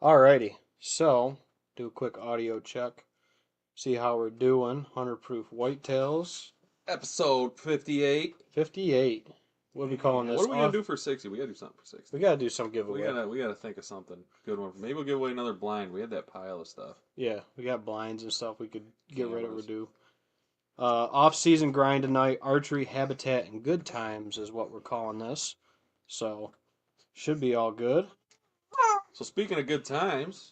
Alrighty, so do a quick audio check, see how we're doing. 100 proof whitetails, Episode 58. 58. What are we calling And this? what are we gonna do for 60? We gotta do something for 60. We gotta do some We giveaway. gotta we gotta think of something good one. Maybe we'll give away another blind. We had that pile of stuff. Yeah, we got blinds and stuff we could get rid of or Cameras. do. Off-season grind tonight. Archery, habitat, and good times is what we're calling this. So should be all good. So speaking of good times,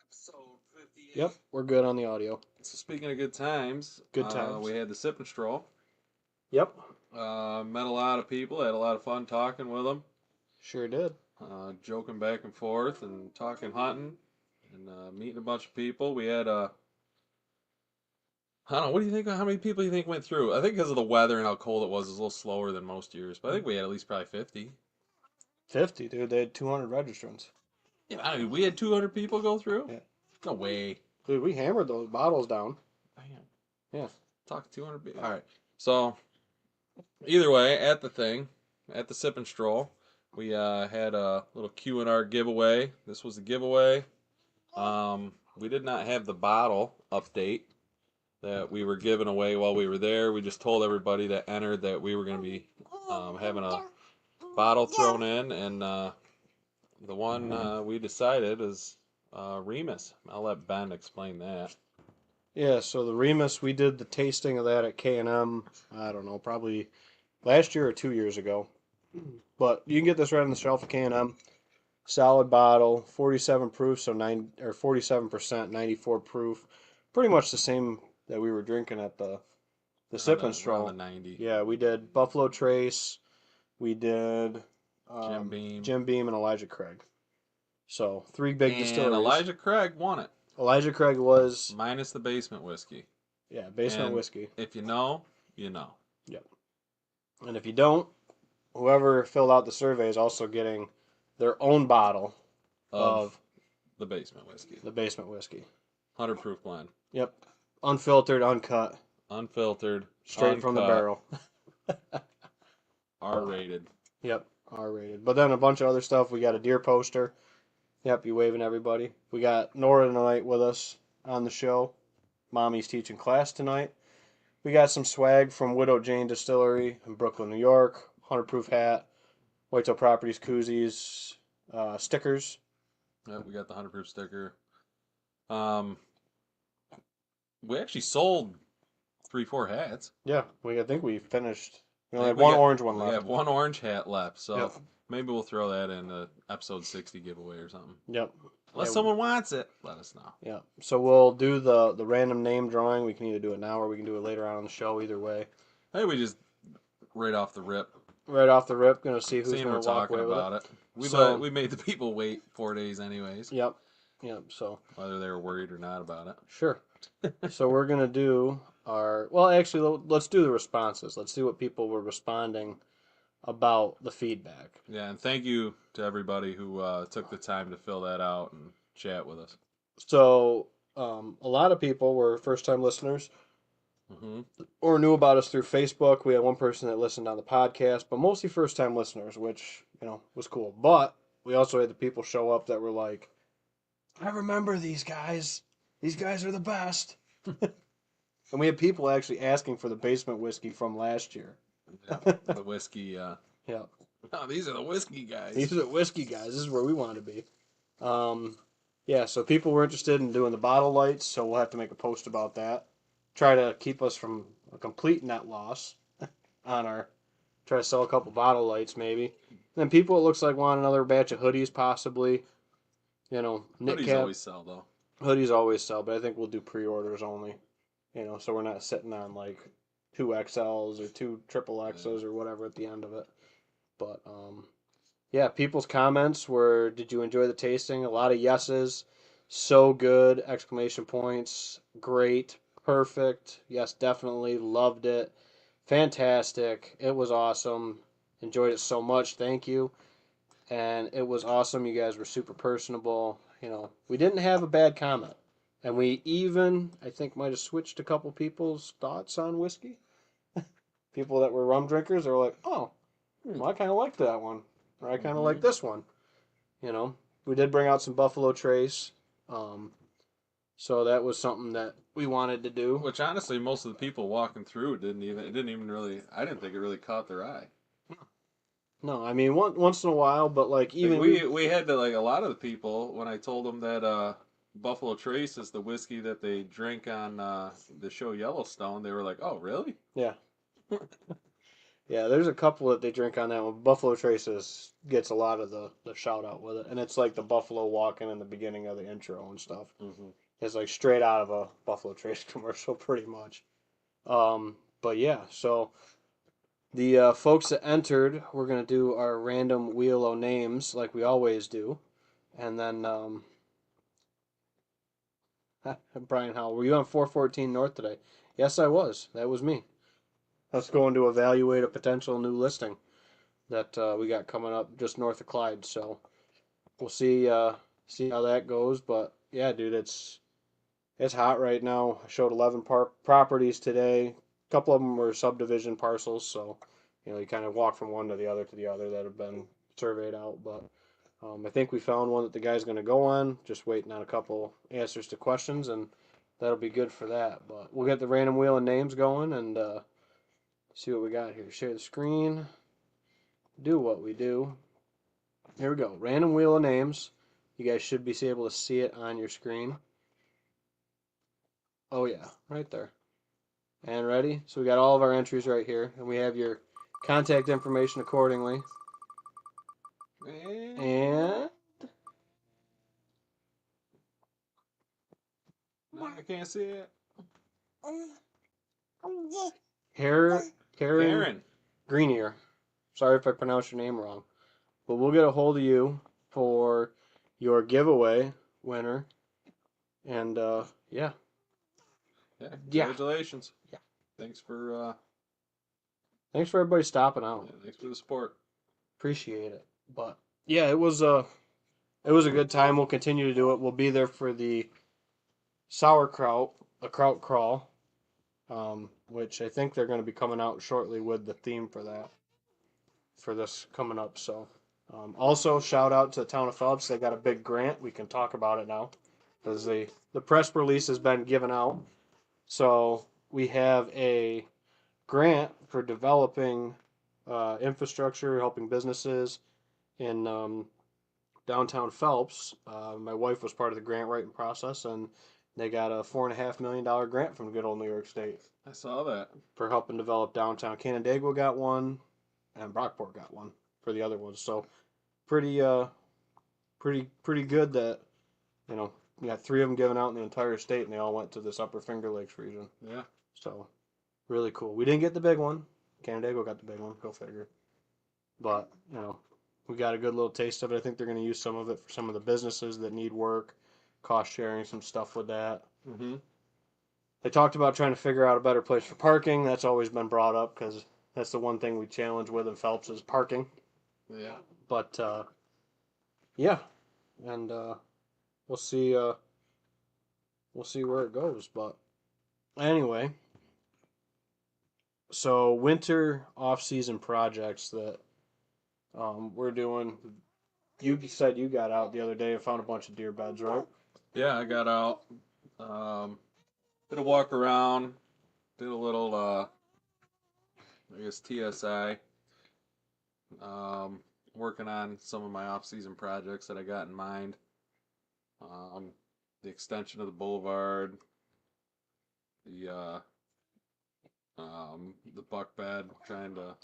episode 58. Yep, we're good on the audio. So speaking of good times, Good times. we had the Sip and Stroll. Yep, Met a lot of people. Had a lot of fun talking with them. sure did. Joking back and forth and talking hunting and meeting a bunch of people. We had I don't know. What do you think? How many people do you think went through? I think because of the weather and how cold it was a little slower than most years. But I think we had at least probably 50. 50, dude. They had 200 registrants. Yeah, I mean, we had 200 people go through? Yeah. No way. Dude, we hammered those bottles down. Damn. Yeah. Talk 200 people. All right. So, either way, at the Sip and Stroll, we had a little Q&R giveaway. This was the giveaway. We did not have the bottle update that we were giving away while we were there. We just told everybody that entered that we were going to be having a bottle thrown in, and the one we decided is Remus. I'll let Ben explain that. Yeah, so the Remus, we did the tasting of that at K&M, I don't know, probably last year or 2 years ago. But you can get this right on the shelf at K&M. Solid bottle, 47 proof, so 47%, 94 proof. Pretty much the same that we were drinking at the Sip and Stroll. Around the 90. Yeah, we did Buffalo Trace, we did Jim Beam, and Elijah Craig. So 3 big and distilleries. Elijah Craig won it. Elijah Craig was minus the basement whiskey. Yeah, basement And whiskey. If you know, you know. Yep. And if you don't, whoever filled out the survey is also getting their own bottle of the basement whiskey. the basement whiskey. 100 proof blend. Yep. Unfiltered, uncut, Unfiltered. straight from the barrel. R-rated. Yep, R-rated. But then a bunch of other stuff. We got a deer poster. Yep, you waving everybody. We got Nora tonight with us on the show. Mommy's teaching class tonight. We got some swag from Widow Jane Distillery in Brooklyn, New York. 100 proof hat. Whitetail Properties koozies. Stickers. Yep, we got the 100 proof sticker. We actually sold 3-4 hats. Yeah, I think we finished. We only have one orange one left. We have one orange hat left, so Yep. maybe we'll throw that in the episode 60 giveaway or something. Yep. Unless someone wants it, let us know. Yeah. So we'll do the random name drawing. We can either do it now or we can do it later on the show. Either way. Hey, we just right off the rip. Right off the rip, gonna see who's Seeing gonna we're walk talking away with about it. it. We made the people wait 4 days anyways. Yep. So Whether they were worried or not about it. sure. So we're gonna do our. Well, actually, let's do the responses. Let's see what people were responding about the feedback. Yeah, and thank you to everybody who took the time to fill that out and chat with us. So a lot of people were first-time listeners. Mm-hmm. Or knew about us through Facebook. We had one person that listened on the podcast, but mostly first-time listeners, which, was cool. But we also had the people show up that were like, I remember these guys. These guys are the best. And we had people actually asking for the basement whiskey from last year. Yeah, the whiskey. Yeah. Oh, these are the whiskey guys. These are the whiskey guys. This is where we want to be. Yeah, so people were interested in doing the bottle lights, so we'll have to make a post about that. Try to keep us from a complete net loss on our. Try to sell a couple bottle lights maybe. And then people, it looks like, want another batch of hoodies possibly. Knit Hoodies cap. always sell though. Hoodies always sell, but I think we'll do pre-orders only. So we're not sitting on like 2XLs or 2 triple XLs or whatever at the end of it. But yeah, people's comments were, did you enjoy the tasting? A lot of yeses. So good! Exclamation points. Great. Perfect. Yes, definitely. Loved it. Fantastic. It was awesome. Enjoyed it so much. Thank you. And it was awesome. You guys were super personable. We didn't have a bad comment. And we even, I think, might have switched a couple people's thoughts on whiskey. People that were rum drinkers are like, oh, I kind of like that one. Or I kind of like this one. we did bring out some Buffalo Trace. Um, so that was something that we wanted to do. Which honestly, most of the people walking through it didn't even really. I didn't think it really caught their eye. No, I mean once in a while, but like Like even we had to like a lot of the people when I told them that Buffalo Trace is the whiskey that they drink on the show Yellowstone. They were like, "Oh, really?" yeah. Yeah, there's a couple that they drink on that one. Buffalo Traces gets a lot of the shout out with it, and it's like the buffalo walking in the beginning of the intro and stuff. Mm-hmm. It's like straight out of a Buffalo Trace commercial, pretty much. But yeah, so the folks that entered, we're gonna do our random wheel of names like we always do, and then Brian Howell, were you on 414 North today? Yes, I was. That was me. Let's go to evaluate a potential new listing that we got coming up just north of Clyde. So we'll see how that goes. But yeah, dude, it's hot right now. I showed 11 properties today. A couple of them were subdivision parcels, so you kind of walk from one to the other that have been surveyed out. But I think we found one that the guy's going to go on. Just waiting on a couple answers to questions, and that'll be good for that. But we'll get the random wheel of names going and see what we got here. Share the screen. Do what we do. Here we go. Random wheel of names. You guys should be able to see it on your screen. Oh yeah, right there. And ready? So we got all of our entries right here, and we have your contact information accordingly. And No, I can't see it. Karen Karen. Greenier. Sorry if I pronounced your name wrong, but we'll get a hold of you for your giveaway winner. And yeah, Yeah, yeah, congratulations. yeah. Thanks for Thanks for everybody stopping out. yeah, thanks for the support. Appreciate it. But yeah, it was a good time. We'll continue to do it. We'll be there for the sauerkraut, a kraut crawl, which I think they're going to be coming out shortly with the theme for that, for this coming up. So, also shout out to the town of Phelps. They got a big grant. We can talk about it now because the press release has been given out. So we have a grant for developing infrastructure, helping businesses in downtown Phelps. My wife was part of the grant writing process, and they got a $4.5 million grant from good old New York State I saw that. for helping develop downtown. Canandaigua got one, and Brockport got one for the other ones. So pretty pretty good that we got three of them given out in the entire state, and they all went to this Upper Finger Lakes region. Yeah. So really cool. We didn't get the big one. Canandaigua got the big one. Go figure. But we got a good little taste of it. I think they're going to use some of it for some of the businesses that need work, cost sharing some stuff with that. Mm-hmm. They talked about trying to figure out a better place for parking. That's always been brought up because that's the one thing we challenge with in Phelps is parking. Yeah. But yeah, and we'll see. We'll see where it goes. But anyway, so winter off-season projects that we're doing. You said you got out the other day and found a bunch of deer beds, right? Yeah, I got out. Did a walk around. Did a little I guess TSI. Working on some of my off-season projects that I got in mind. The extension of the boulevard, the the buck bed, trying to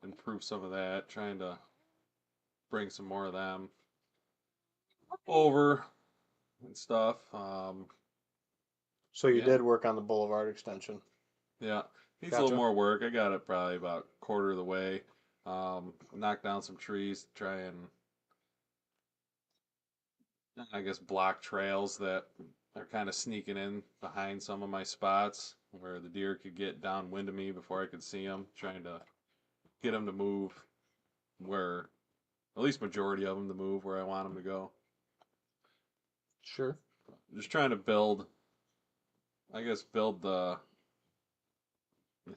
improve some of that, trying to bring some more of them over and stuff. So you Yeah, did work on the boulevard extension. yeah. Needs a Gotcha. little more work. I got it probably about a quarter of the way. Knocked down some trees to try and I guess block trails that are kind of sneaking in behind some of my spots where the deer could get downwind of me before I could see them. Trying to get them to move where, at least majority of them to move where I want them to go. Sure. Just trying to build, I guess, build the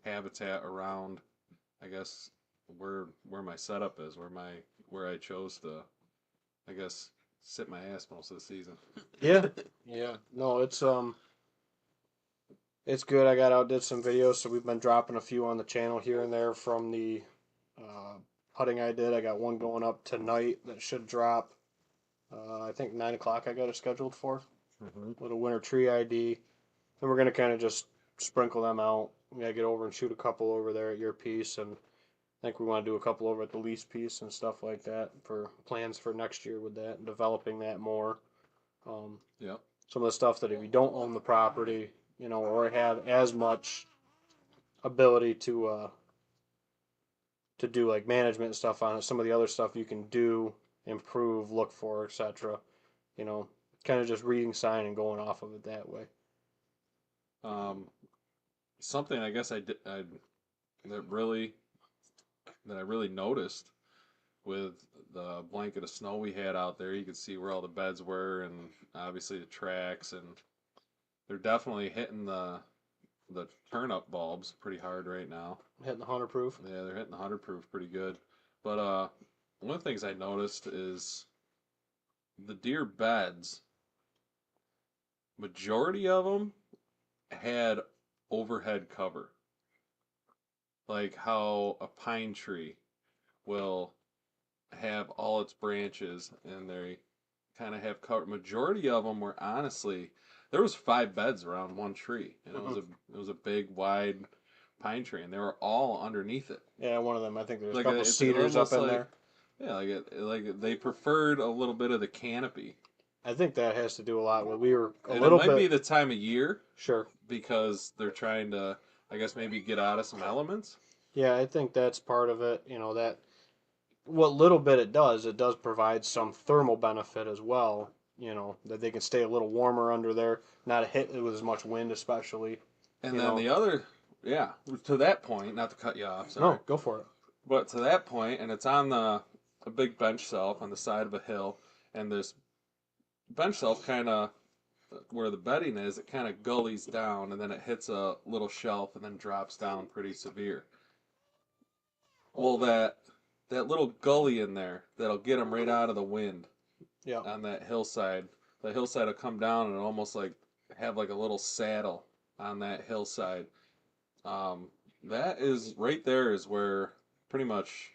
habitat around, I guess, where my setup is, where I chose to, I guess, sit my ass most of the season. Yeah, yeah. No, it's good. I got out, did some videos, so we've been dropping a few on the channel here and there from the uh, hunting I did. I got one going up tonight that should drop. I think 9 o'clock. I got it scheduled for with a winter tree ID, and we're gonna kind of just sprinkle them out. We gotta get over and shoot a couple over there at your piece, and I think we want to do a couple over at the lease piece and stuff like that for plans for next year with that and developing that more. Um, Yeah. some of the stuff that if you don't own the property, or have as much ability to do like management stuff on it, some of the other stuff you can do, improve, look for, etc. You know, kind of just reading sign and going off of it that way. Um, something I guess that really that I really noticed with the blanket of snow we had out there. You could see where all the beds were, and obviously the tracks, and they're definitely hitting the turn up bulbs pretty hard right now. Hitting the 100 proof. Yeah, they're hitting the 100 proof pretty good. But one of the things I noticed is the deer beds. Majority of them had overhead cover, like how a pine tree will have all its branches and they kind of have cover. Majority of them were honestly there was 5 beds around one tree, and it was a big wide pine tree, and they were all underneath it. Yeah, one of them. I think there's Like a couple it's cedars up almost in like there. yeah, like they preferred a little bit of the canopy. I think that has to do a lot with we were a And it little might be bit the time of year sure. because they're trying to, I guess, maybe get out of some elements. Yeah, I think that's part of it. That what little bit it does provide some thermal benefit as well. That they can stay a little warmer under there, not hit with as much wind, especially. And You then know, the other, yeah, to that point, not to cut you off, sorry, no, go for it. but to that point, and it's on a big bench shelf on the side of a hill, and this bench shelf kind of where the bedding is, it kind of gullies down, and then it hits a little shelf, and then drops down pretty severe. Well, that little gully in there that'll get them right out of the wind Yeah, on that hillside. The hillside will come down and almost like have like a little saddle on that hillside. Um, that is right there is where pretty much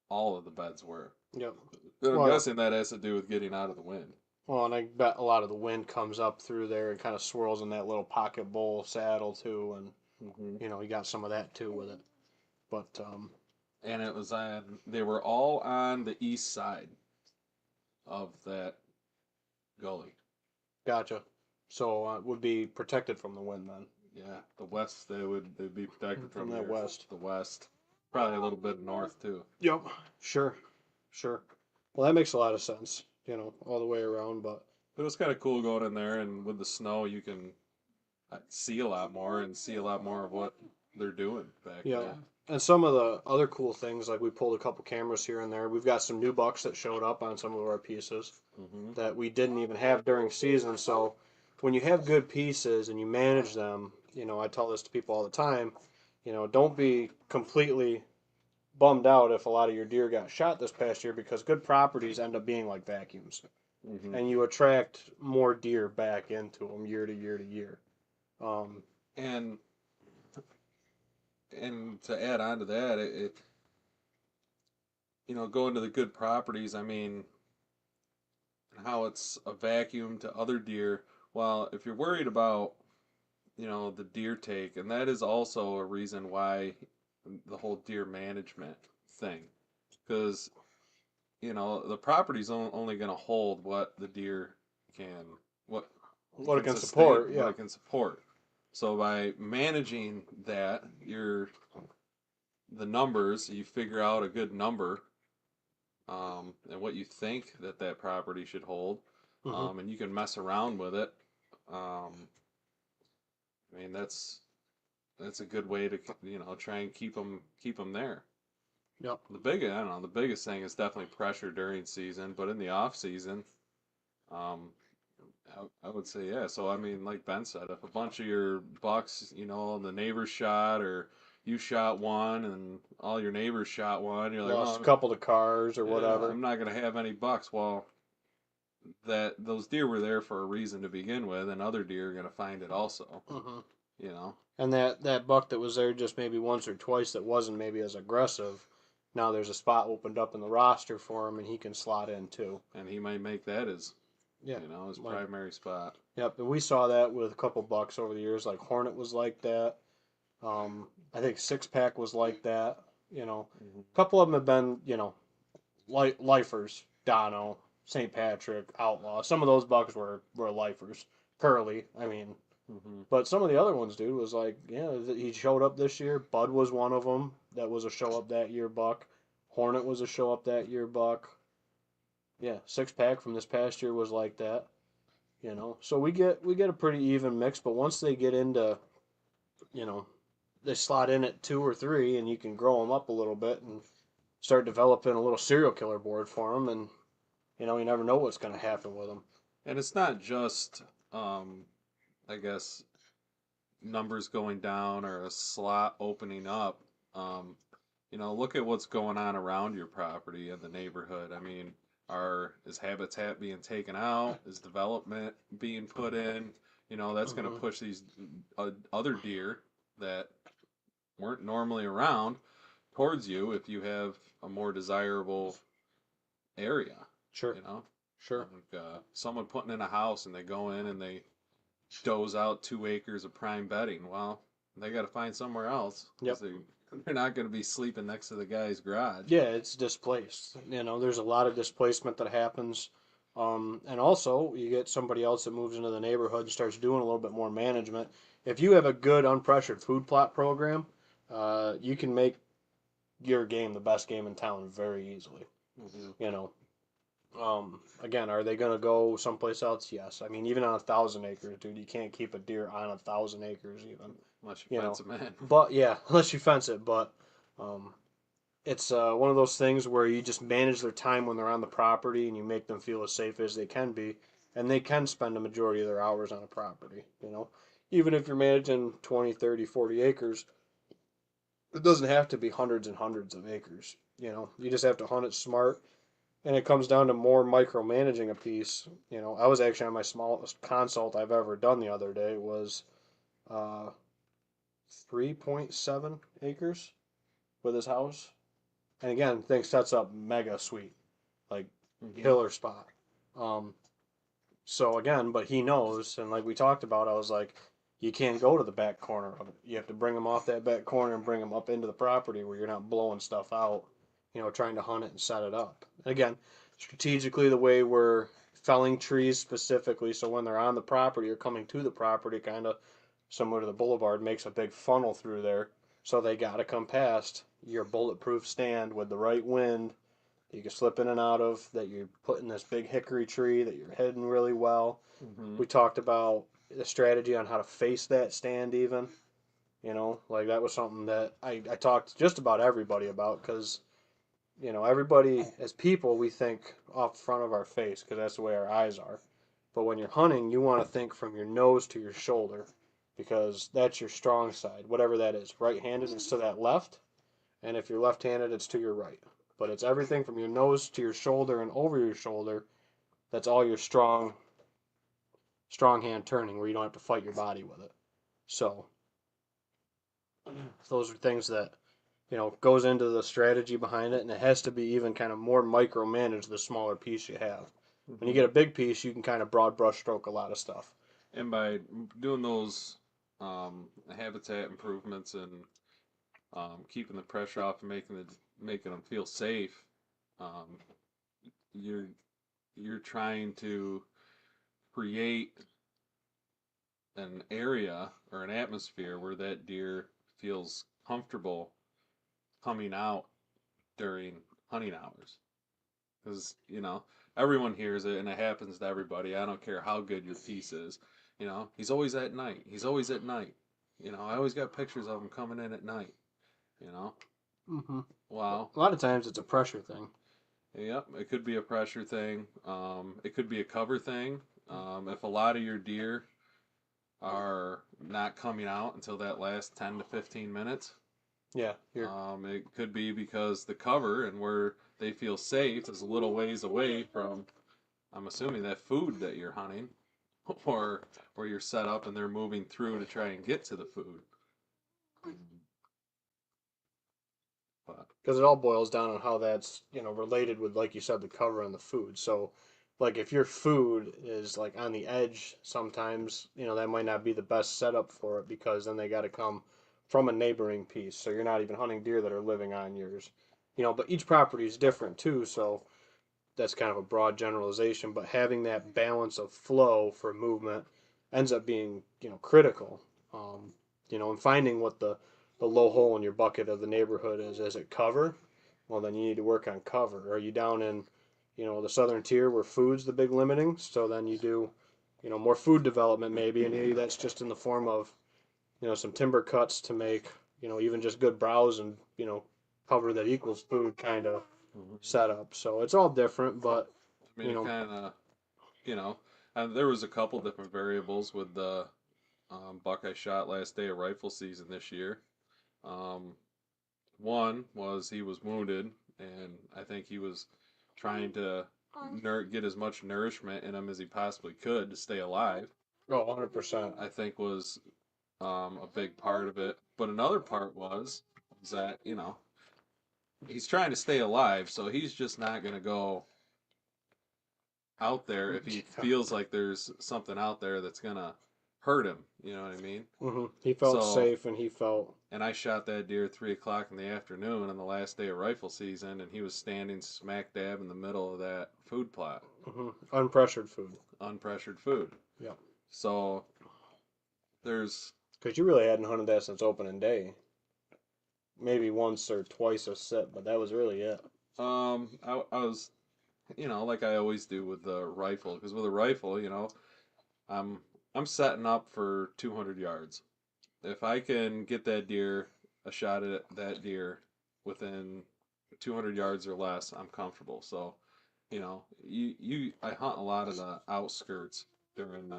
all of the beds were. yeah. And I'm Well, guessing that has to do with getting out of the wind. well, and I bet a lot of the wind comes up through there and kind of swirls in that little pocket bowl saddle too, and Hmm. you got some of that too with it. But And it was on, they were all on the east side of that gully. gotcha. So would be protected from the wind then. Yeah, the west they'd be protected From from that here. west. The west, probably a little bit north too. Yep. Sure. Sure. Well, that makes a lot of sense. All the way around. But But it was kind of cool going in there, and with the snow, you can see a lot more and see a lot more of what they're doing back yeah. there. And some of the other cool things, like we pulled a couple cameras here and there. We've got some new bucks that showed up on some of our pieces Hmm. that we didn't even have during season. So when you have good pieces and you manage them, I tell this to people all the time, don't be completely bummed out if a lot of your deer got shot this past year because good properties end up being like vacuums Hmm. and you attract more deer back into them year to year to year. Um, And to add on to that, going to the good properties. I mean, how it's a vacuum to other deer. Well, if you're worried about the deer take, and that is also a reason why the whole deer management thing, because the property's only going to hold what the deer can what what it can sustain, support, what yeah. it can support. So by managing that, the numbers, you figure out a good number, and what you think that property should hold, Hmm. and you can mess around with it. I mean, that's a good way to try and keep them there. Yep. I don't know, the biggest thing is definitely pressure during season, but in the off season, um, I would say yeah. So I mean, like Ben said, if a bunch of your bucks, the neighbors shot or you shot one and all your neighbors shot one, you're like, Lost a well, couple of cars or yeah, whatever. I'm not gonna have any bucks. Well, that those deer were there for a reason to begin with, and other deer are going to find it also. Mm-hmm. You know. And that buck that was there just maybe once or twice that wasn't maybe as aggressive, now there's a spot opened up in the roster for him, and he can slot in too. And he might make that his, Yeah, his like, primary spot. yep. And we saw that with a couple bucks over the years. Like Hornet was like that. I think Six Pack was like that. Mm-hmm. A couple of them have been lifers. Dono, St. Patrick, Outlaw. Some of those bucks were lifers. Curly, I mean. Mm-hmm. But some of the other ones, dude, was like, yeah, he showed up this year. Bud was one of them. That was a show up that year buck. Hornet was a show up that year buck. Yeah, Six Pack from this past year was like that. So we get a pretty even mix. But once they get into, you know, they slot in at 2 or 3, and you can grow them up a little bit and start developing a little serial killer board for them. And you never know what's going to happen with them. And it's not just, I guess, numbers going down or a slot opening up. Look at what's going on around your property and the neighborhood. I mean, is habitat being taken out? Is development being put in? That's going to push these other deer that weren't normally around towards you if you have a more desirable area. Sure. Sure. Like, someone putting in a house and they go in and they doze out 2 acres of prime bedding. Well, they got to find somewhere else. Yep. They're not going to be sleeping next to the guy's garage. Yeah, it's displaced. There's a lot of displacement that happens. And also, you get somebody else that moves into the neighborhood and starts doing a little bit more management. If you have a good unpressured food plot program, you can make your game the best game in town very easily. Mm-hmm. Again, are they going to go someplace else? Yes. I mean, even on 1,000 acres, dude, you can't keep a deer on 1,000 acres even. Unless you fence them in. But yeah, unless you fence it. But it's one of those things where you just manage their time when they're on the property and you make them feel as safe as they can be, and they can spend a majority of their hours on a property. Even if you're managing 20, 30, 40 acres, it doesn't have to be hundreds and hundreds of acres. You just have to hunt it smart. And it comes down to more micromanaging a piece. I was actually on my smallest consult I've ever done the other day. It was uh, 3.7 acres with his house. And again, things sets up mega sweet, like killer spot. So again, but he knows, and like we talked about, I was like, you can't go to the back corner of it. You have to bring them off that back corner and bring them up into the property where you're not blowing stuff out, trying to hunt it and set it up. And again, strategically, the way we're felling trees specifically, so when they're on the property or coming to the property, kind of similar to the boulevard, makes a big funnel through there. So they got to come past your bulletproof stand with the right wind that you can slip in and out of, that you're putting this big hickory tree that you're hidden really well. Mm-hmm. We talked about the strategy on how to face that stand even. Like that was something that I talked to just about everybody about because, everybody as people, we think off the front of our face because that's the way our eyes are. But when you're hunting, you want to think from your nose to your shoulder because that's your strong side, whatever that is. Right-handed, it's to that left, and if you're left-handed, it's to your right. But it's everything from your nose to your shoulder and over your shoulder. That's all your strong hand turning where you don't have to fight your body with it. So those are things that goes into the strategy behind it, and it has to be even kind of more micromanaged the smaller piece you have. Mm-hmm. When you get a big piece, you can kind of broad brush stroke a lot of stuff. And by doing those habitat improvements and keeping the pressure off and making them feel safe, you're trying to create an area or an atmosphere where that deer feels comfortable coming out during hunting hours. Because, everyone hears it and it happens to everybody. I don't care how good your piece is. He's always at night. He's always at night. I always got pictures of him coming in at night. Mm-hmm. Wow. A lot of times it's a pressure thing. Yep, it could be a pressure thing. It could be a cover thing. If a lot of your deer are not coming out until that last 10 to 15 minutes, yeah, it could be because the cover and where they feel safe is a little ways away from I'm assuming that food that you're hunting, or you're set up and they're moving through to try and get to the food. But Because it all boils down on how that's, related with, like you said, the cover and the food. So, like, if your food is like on the edge, sometimes, that might not be the best setup for it because then they got to come from a neighboring piece. So you're not even hunting deer that are living on yours. But each property is different too. So that's kind of a broad generalization. But having that balance of flow for movement ends up being, critical. And finding what the low hole in your bucket of the neighborhood is it cover? Well, then you need to work on cover. Are you down in, the southern tier where food's the big limiting? So then you do, more food development maybe, and maybe that's just in the form of, some timber cuts to make, even just good browse and, cover that equals food kind of setup. So it's all different, but I mean, it kind of, you know, and there was a couple different variables with the buck I shot last day of rifle season this year. Um, One was he was wounded, and I think he was trying to get as much nourishment in him as he possibly could to stay alive. oh, 100%. I think was a big part of it. But another part was that he's trying to stay alive, so he's just not going to go out there if he feels like there's something out there that's going to hurt him. You know what I mean? He felt So, safe and he felt. and I shot that deer 3 o'clock in the afternoon on the last day of rifle season, and he was standing smack dab in the middle of that food plot. Unpressured food. Unpressured food. Yeah. So there's. Because you really hadn't hunted that since opening day. Maybe once or twice a sit, but that was really it. I was, like I always do with the rifle, because with a rifle, I'm I'm setting up for 200 yards. If I can get that deer, a shot at that deer within 200 yards or less, I'm comfortable. So, I hunt a lot of the outskirts during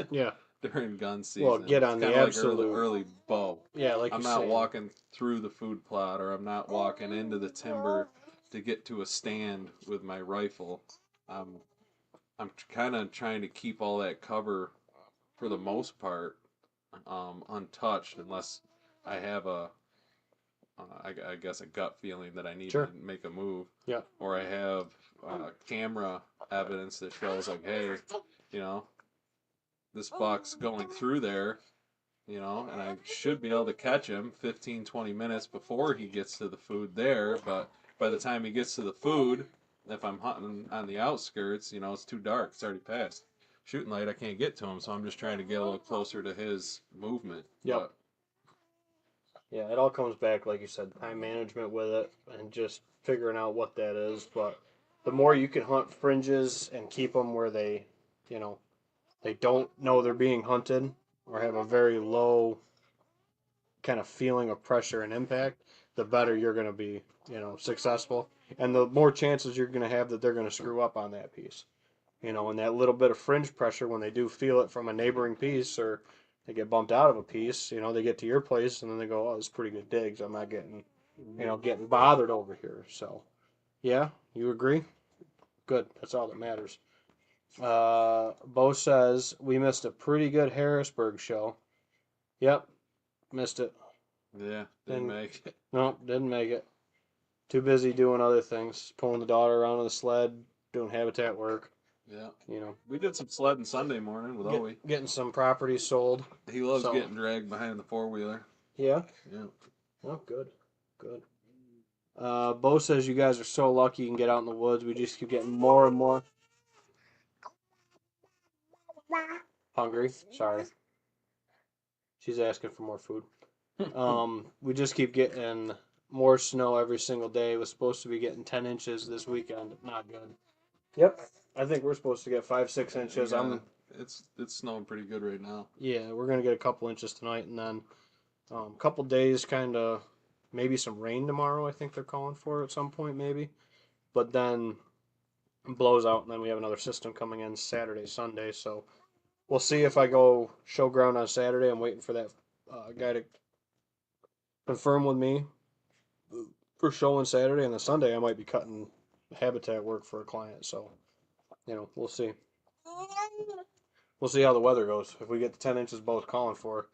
Yeah. during gun Well, season. get It's on kind the of like absolute. early bow. Yeah, like I'm you're not saying. walking through the food plot, or I'm not walking into the timber to get to a stand with my rifle. I'm I'm kind of trying to keep all that cover for the most part untouched, unless I have I guess a gut feeling that I need Sure. to make a move, Yeah. or I have camera evidence that shows like, hey, you know, this buck's going through there, and I should be able to catch him 15, 20 minutes before he gets to the food there. But by the time he gets to the food, if I'm hunting on the outskirts, it's too dark. It's already past shooting light. I can't get to him, so I'm just trying to get a little closer to his movement. Yep. Yeah, it all comes back, like you said, time management with it and just figuring out what that is. But the more you can hunt fringes and keep them where you know, they don't know they're being hunted or have a very low kind of feeling of pressure and impact, the better you're going to be, successful. And the more chances you're going to have that they're going to screw up on that piece. And that little bit of fringe pressure when they do feel it from a neighboring piece or they get bumped out of a piece, they get to your place and then they go, oh, this is pretty good digs. I'm not getting bothered over here. So, yeah, you agree? Good. That's all that matters. Bo says we missed a pretty good Harrisburg show. Yep, missed it. Yeah, didn't Didn't make it. No, didn't make it. Too busy doing other things, pulling the daughter around on the sled, doing habitat work. Yeah, You know, we did some sledding Sunday morning with Owie. getting some properties sold. He loves So getting dragged behind the four wheeler. yeah, Yeah. oh good, good. Bo says you guys are so lucky you can get out in the woods. We just keep getting more and more hungry. Sorry, she's asking for more food. We just keep getting more snow every single day. It was supposed to be getting 10 inches this weekend. Not good. Yep. I think we're supposed to get 5-6 inches. It's snowing pretty good right now. Yeah, we're gonna get a couple inches tonight, and then a couple days, kind of maybe some rain tomorrow. I think they're calling for at some point, maybe. But then it blows out, and then we have another system coming in Saturday, Sunday. So we'll see if I go show ground on Saturday. I'm waiting for that guy to confirm with me for showing Saturday, and then Sunday I might be cutting habitat work for a client. So We'll see. We'll see how the weather goes. If we get the 10 inches both calling for,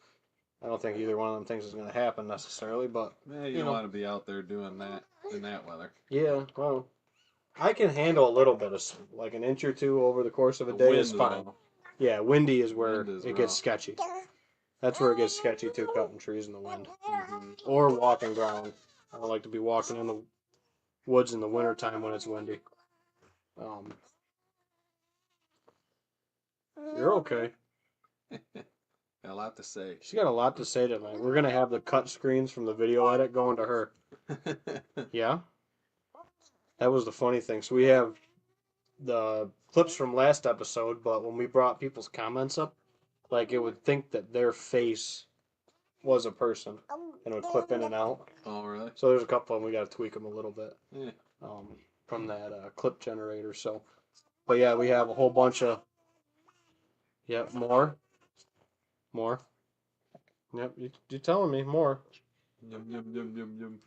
I don't think either one of them things is going to happen necessarily, but Yeah, you don't want to be out there doing that in that weather. yeah, well, I can handle a little bit of like an inch or two over the course of a The day wind, is fine. though, Yeah, windy is where wind is it rough. gets sketchy. That's where it gets sketchy too, cutting trees in the wind. Mm-hmm. Or walking ground. I don't like to be walking in the woods in the wintertime when it's windy. Um, you're okay. A lot to say. She's got a lot to say tonight. We're gonna have the cut screens from the video edit going to her. Yeah? That was the funny thing. So we have the clips from last episode, but when we brought people's comments up, like it would think that their face was a person and it would clip in and out. Oh, really? So there's a couple of them we got to tweak them a little bit Yeah. from that clip generator. So, but yeah, we have a whole bunch of more. Yep, you're telling me more. Yum, yum, yum, yum, yum.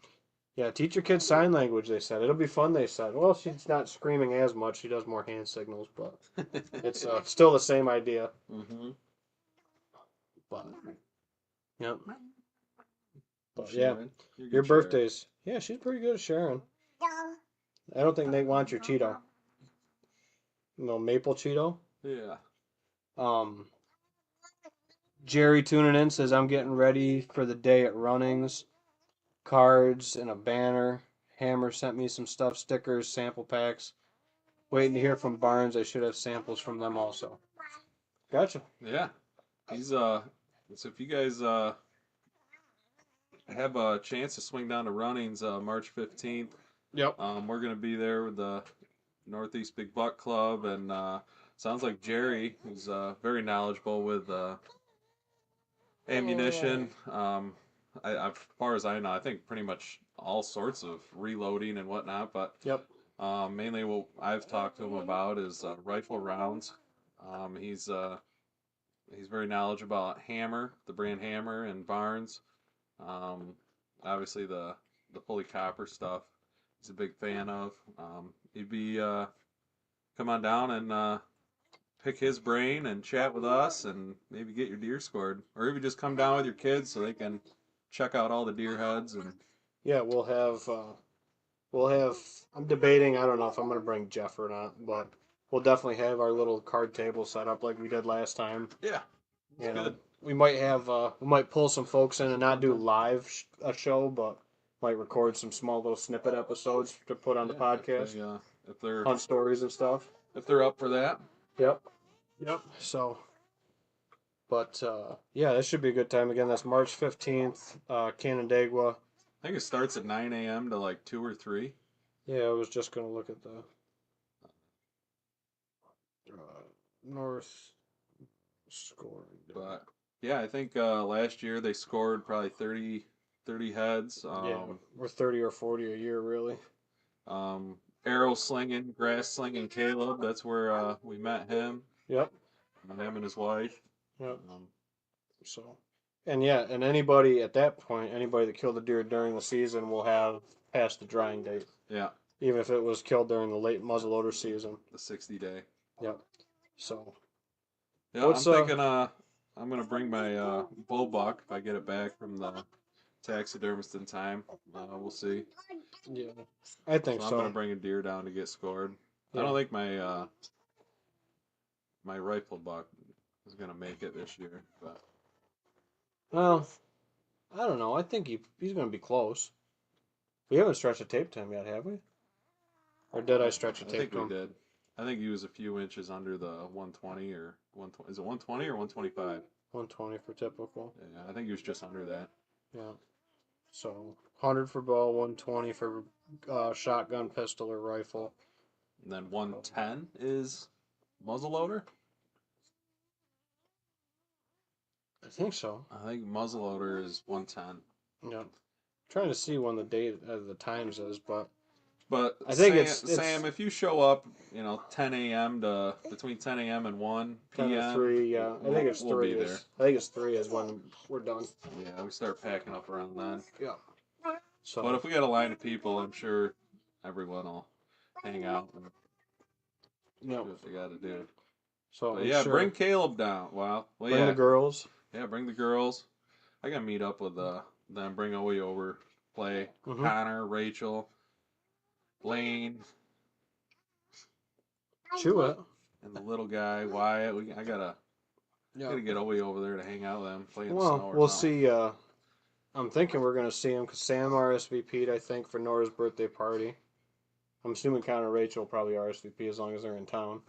Yeah, teach your kids sign language. They said it'll be fun. They said, well, she's not screaming as much. She does more hand signals, but it's still the same idea. Mm-hmm. But yep. But Sharon, yeah, you're your good, Sharon. birthdays. Yeah, she's pretty good at sharing. I don't think Nate wants your Cheeto. No maple Cheeto. Yeah. Jerry tuning in says I'm getting ready for the day at Runnings. Cards and a banner. Hammer sent me some stuff, stickers, sample packs. Waiting to hear from Barnes. I should have samples from them also. Gotcha. Yeah. He's so if you guys have a chance to swing down to Runnings March 15th, Yep. we're gonna be there with the Northeast Big Buck Club, and sounds like Jerry is very knowledgeable with ammunition. As far as I know, I think pretty much all sorts of reloading and whatnot. But Yep. mainly what I've talked to him about is rifle rounds. He's very knowledgeable about Hammer, the brand Hammer, and Barnes. Um, Obviously the fully copper stuff. He's a big fan of. He'd be come on down and pick his brain and chat with us and maybe get your deer scored, or even just come down with your kids so they can check out all the deer heads and. Yeah, we'll have. I'm debating. I don't know if I'm gonna bring Jeff or not, but we'll definitely have our little card table set up like we did last time. Yeah, You know, good. we might have. We might pull some folks in and not do live a show, but might record some small little snippet episodes to put on the podcast. If they're Hunt stories and stuff. if they're up for that. Yep. Yep. So, but yeah, that should be a good time. Again, that's March 15th, Canandaigua. I think it starts at 9 a.m. to like 2 or 3. Yeah, I was just gonna look at the north scoring. But yeah, I think last year they scored probably 30 heads. Yeah, we're 30 or 40 a year, really. Arrow slinging, grass slinging Caleb. That's where we met him. Yep. Him and his wife. Yep. So, and yeah, and anybody at that point, anybody that killed a deer during the season will have past the drying date. Yeah. Even if it was killed during the late muzzleloader season. The 60-day. Yep. So. Yeah, I'm thinking I'm gonna bring my bull buck if I get it back from the taxidermist in time. We'll see. Yeah, I think so. I'm gonna bring a deer down to get scored. Yeah. I don't think my my rifle buck is gonna make it this year, but well, I don't know. I think he's gonna be close. We haven't stretched a tape to him yet, have we? Or did I stretch a tape to him? I think we did. I think he was a few inches under the 120 or 120. Is it 120 or 125? 120 for typical. Yeah, I think he was just under that. Yeah. So 100 for bow, 120 for shotgun, pistol, or rifle. And then 110 is muzzleloader? I think so. I think muzzleloader is 110. Yeah. Trying to see when the date the times is, but I think think Sam, if you show up, 10 a.m. to between 10 a.m. and 1 10 p.m. to 3, yeah. I think it's 3. We'll be there. I think it's 3 is when we're done. Yeah, we start packing up around then. Yeah. So. But if we got a line of people, I'm sure everyone will hang out. Yep. Do what they got to do. So But yeah, bring Caleb down. Well, bring yeah. the girls. Yeah, bring the girls. I gotta meet up with them. Bring Owie over. Play Connor, Rachel, Lane. Chew it. And the little guy Wyatt. I gotta get Owie over there to hang out with them, play in the snow or we'll something. see. I'm thinking we're gonna see him because Sam RSVP'd, I think, for Nora's birthday party. I'm assuming Connor and Rachel will probably RSVP as long as they're in town.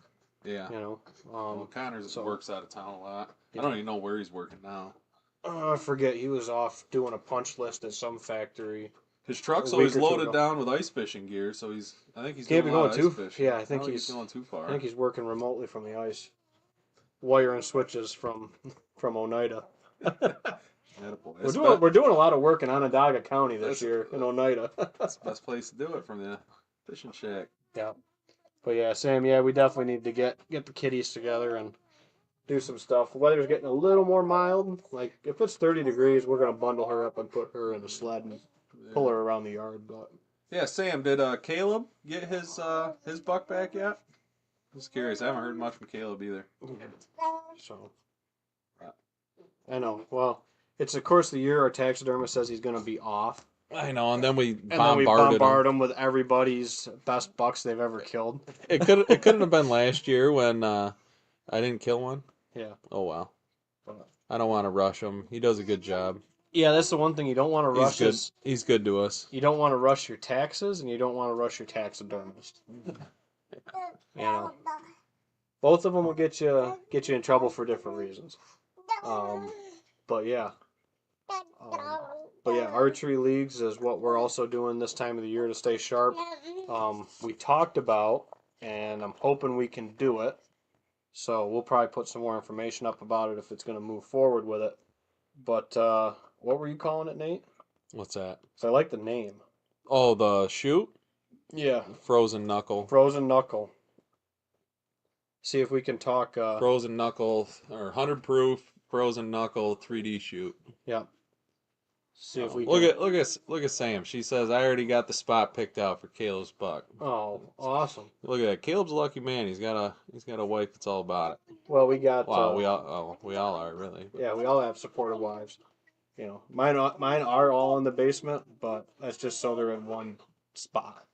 Yeah. You know. Well, Connor works out of town a lot. Yeah. I don't even know where he's working now. I forget. He was off doing a punch list at some factory. His truck's always loaded down with ice fishing gear, so I think he's doing a lot of ice fishing. Yeah, I think he's going too far. I think he's working remotely from the ice, wiring switches from Oneida. We're doing a lot of work in Onondaga County this year in Oneida. That's the best place to do it, from the fishing shack. Yeah, but yeah, Sam. Yeah, we definitely need to get the kiddies together and do some stuff. The weather's getting a little more mild. Like if it's 30 degrees, we're gonna bundle her up and put her in a sled and pull her around the yard. But yeah, Sam, did Caleb get his buck back yet? I'm just curious. I haven't heard much from Caleb either. So I know. Well, it's of course the year our taxidermist says he's gonna be off. I know, and then we bombard him with everybody's best bucks they've ever killed. It couldn't have been last year when I didn't kill one. Yeah. Oh well. I don't want to rush him. He does a good job. Yeah, that's the one thing you don't want to rush. He's good to us. You don't want to rush your taxes, and you don't want to rush your taxidermist. You know, both of them will get you in trouble for different reasons. But yeah. Archery leagues is what we're also doing this time of the year to stay sharp. We talked about, and I'm hoping we can do it. So we'll probably put some more information up about it if it's going to move forward with it. But what were you calling it, Nate? What's that? So I like the name. Oh, the shoot? Yeah. Frozen Knuckle. Frozen Knuckle. See if we can talk. Frozen Knuckle, or 100 proof Frozen Knuckle 3D shoot. Yep. See if we look at Sam. She says I already got the spot picked out for Caleb's buck. Oh, awesome! Look at that. Caleb's a lucky man. He's got a wife that's all about it. Well, we got. Wow, we all are really. Yeah, we all have supportive wives. You know, mine are all in the basement, but that's just so they're in one spot.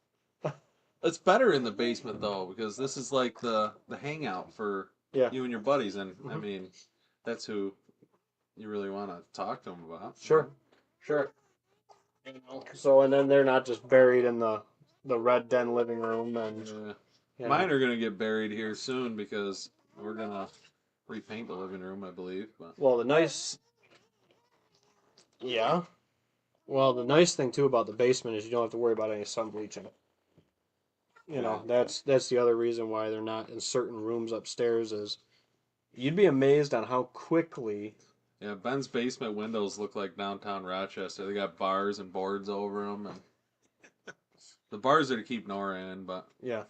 It's better in the basement though, because this is like the hangout for you and your buddies, and I mean, that's who you really want to talk to them about. Sure. So, and then they're not just buried in the red den living room, and mine are gonna get buried here soon because we're gonna repaint the living room, I believe. But well, the nice thing too about the basement is you don't have to worry about any sun bleaching. You know, that's the other reason why they're not in certain rooms upstairs is you'd be amazed on how quickly. Yeah, Ben's basement windows look like downtown Rochester. They got bars and boards over them, and the bars are to keep Nora in, but yeah,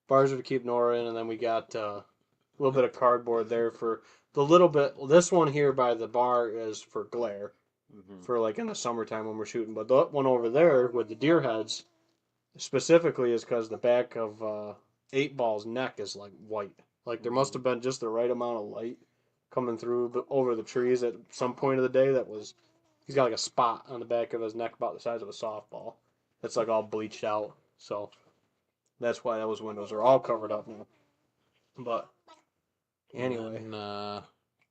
bars are to keep Nora in, and then we got a little bit of cardboard there for the little bit. This one here by the bar is for glare, for like in the summertime when we're shooting. But the one over there with the deer heads, specifically, is because the back of 8Ball's neck is like white. Like there must have been just the right amount of light coming through over the trees at some point of the day he's got like a spot on the back of his neck about the size of a softball. It's like all bleached out. So that's why those windows are all covered up now. But anyway.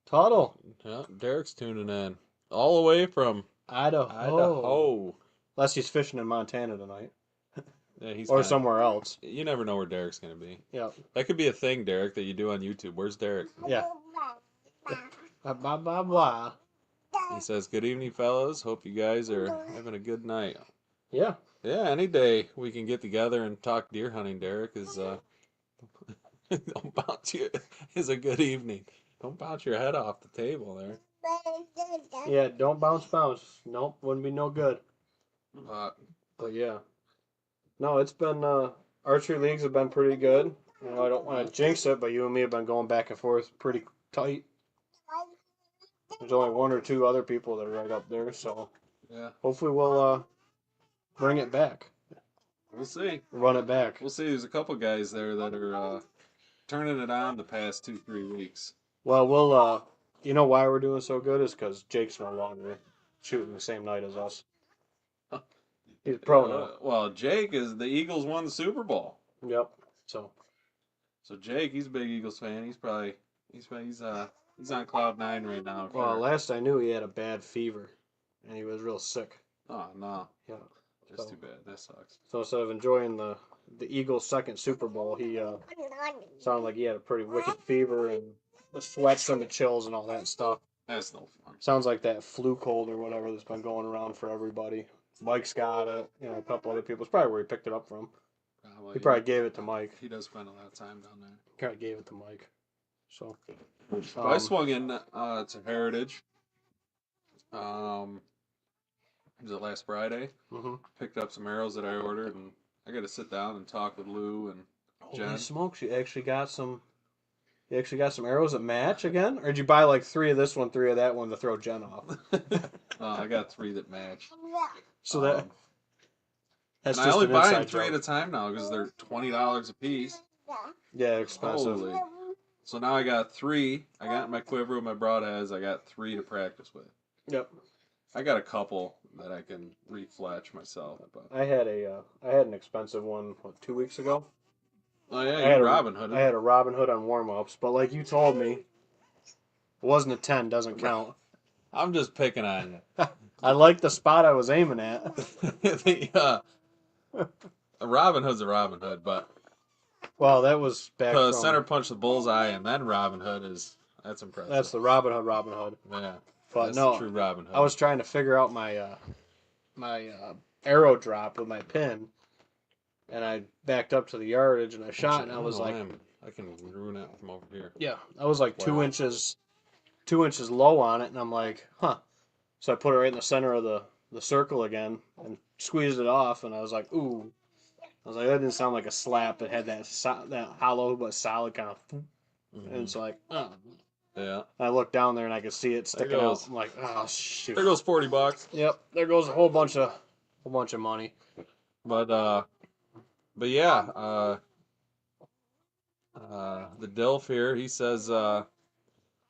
Tuttle. Yeah, Derek's tuning in. All the way from Idaho. Unless he's fishing in Montana tonight. Yeah, somewhere else. You never know where Derek's going to be. Yeah. That could be a thing, Derek, that you do on YouTube. Where's Derek? Yeah. Blah, blah, blah. He says, good evening, fellas. Hope you guys are having a good night. Yeah. Yeah, any day we can get together and talk deer hunting, Derek, is don't bounce you. Is a good evening. Don't bounce your head off the table there. Yeah, don't bounce. Nope, wouldn't be no good. But yeah. No, it's been, archery leagues have been pretty good. You know, I don't want to jinx it, but you and me have been going back and forth pretty tight. There's only one or two other people that are right up there, so yeah. Hopefully we'll bring it back. We'll see. Run it back. We'll see. There's a couple guys there that are turning it on the past 2-3 weeks. Well, we'll you know why we're doing so good is because Jake's no longer shooting the same night as us. He's a pro now. Well, Jake is the Eagles won the Super Bowl. Yep. So Jake, he's a big Eagles fan. He's on cloud 9 right now. well, last I knew, he had a bad fever, and he was real sick. Oh no, Yeah. that's So- too bad. That sucks. So instead of enjoying the Eagles' second Super Bowl, he sounded like he had a pretty wicked fever and the sweats and the chills and all that stuff. That's no fun. Sounds like that flu cold or whatever that's been going around for everybody. Mike's got it, you know, a couple other people. It's probably where he picked it up from. He probably gave it to Mike. He does spend a lot of time down there. Probably gave it to Mike. So I swung in to Heritage. Was it last Friday? mhm. Picked up some arrows that I ordered, and I got to sit down and talk with Lou and Jen. Holy smokes! You actually got some. You actually got some arrows that match again, or did you buy like 3 of this one, 3 of that one to throw Jen off? I got 3 that match. So that's and just I only an buy them inside 3 at joke. a time now because they're $20 a piece. Yeah, expensive. Holy. So now I got 3. I got in my quiver with my broadheads. I got 3 to practice with. Yep. I got a couple that I can refletch myself. But I had an expensive one 2 weeks ago. oh yeah, I had you a Robin Hood. I had a Robin Hood on warm ups, but like you told me, it wasn't a 10, doesn't count. I'm just picking on you. I liked the spot I was aiming at. A Robin Hood's a Robin Hood, but Well, that was back to from, center punch the bullseye and then Robin Hood that's impressive. that's the Robin Hood. Yeah, But that's no, the true Robin Hood. I was trying to figure out my arrow drop with my pin, and I backed up to the yardage and I shot, and I was like, I can ruin it from over here. yeah, I was like Wow. 2 inches low on it, and I'm like, huh. So I put it right in the center of the circle again and squeezed it off, and I was like, ooh. I was like, that didn't sound like a slap. It had that hollow but solid kind of, and it's like, oh. Yeah. I looked down there and I could see it sticking out. goes. I'm like, oh shoot. There goes $40. Yep, there goes a whole bunch of money. But yeah, the Dilf here, he says the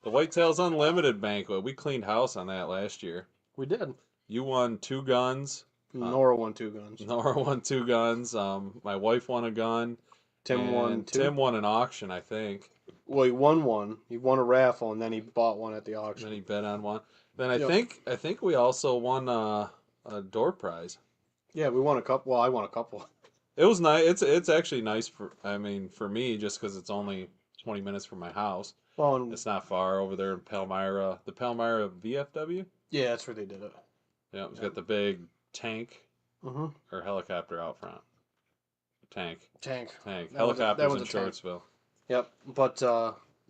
Whitetails Unlimited banquet. We cleaned house on that last year. We did. You won 2 guns. Nora won 2 guns. Nora won 2 guns. My wife won a gun. Tim won 2. Tim won an auction, I think. Well, he won one. He won a raffle, and then he bought one at the And auction. then he bet on one. Then I Yep. think we also won a door prize. Yeah, we won a couple. Well, I won a couple. It was nice. It's actually nice for me just because it's only 20 minutes from my house. Well, and, It's not far over there in Palmyra. The Palmyra VFW. yeah, that's where they did it. Yeah, it's got the big tank Mm-hmm. or helicopter out front. Tank. Tank. That was Helicopters in a tank. Shortsville. Yep. But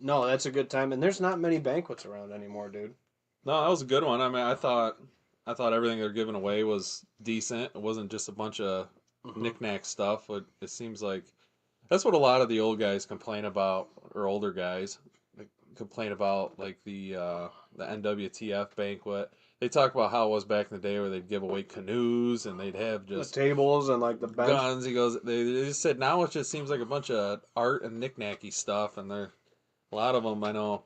no, that's a good time, and there's not many banquets around anymore, dude. No, that was a good one. I mean, I thought everything they're giving away was decent. It wasn't just a bunch of Mhm. knick-knack stuff. But it seems like that's what a lot of the old guys complain about, or older guys complain about, like the NWTF banquet. They talk about how it was back in the day where they'd give away canoes and they'd have The just tables and like the bench. guns. He goes, they just said now it just seems like a bunch of art and knick-knacky stuff, and a lot of them I know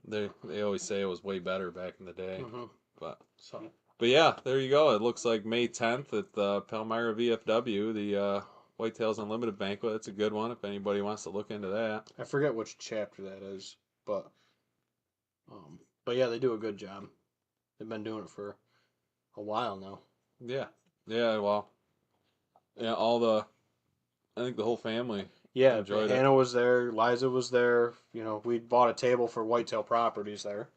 they always say it was way better back in the day. Mm-hmm. But So yeah, there you go. It looks like May 10th at the Palmyra VFW, the Whitetails Unlimited banquet. It's a good one if anybody wants to look into that. I forget which chapter that is, but yeah, they do a good job. They've been doing it for a while now. Yeah, well, yeah, I think the whole family. Yeah, Enjoyed it. Hannah was there, Liza was there. You know, we bought a table for Whitetail Properties there,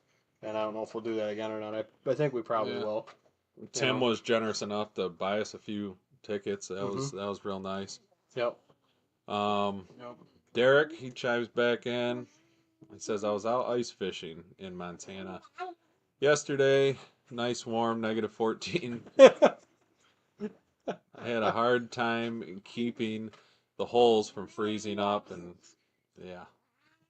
and I don't know if we'll do that again or not. I think we probably Yeah. will. Tim was generous enough to buy us a few tickets. That Mm-hmm. was real nice. Yep. Yep. Derek, he chimes back in. He says, I was out ice fishing in Montana yesterday. Nice warm, -14. I had a hard time keeping the holes from freezing up, and yeah.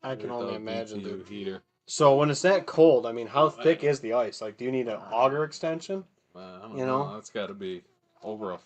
I can only imagine, BTU dude. heater. So when it's that cold, I mean, how thick is the ice? Like, do you need an auger extension? I don't You know. know? That's got to be over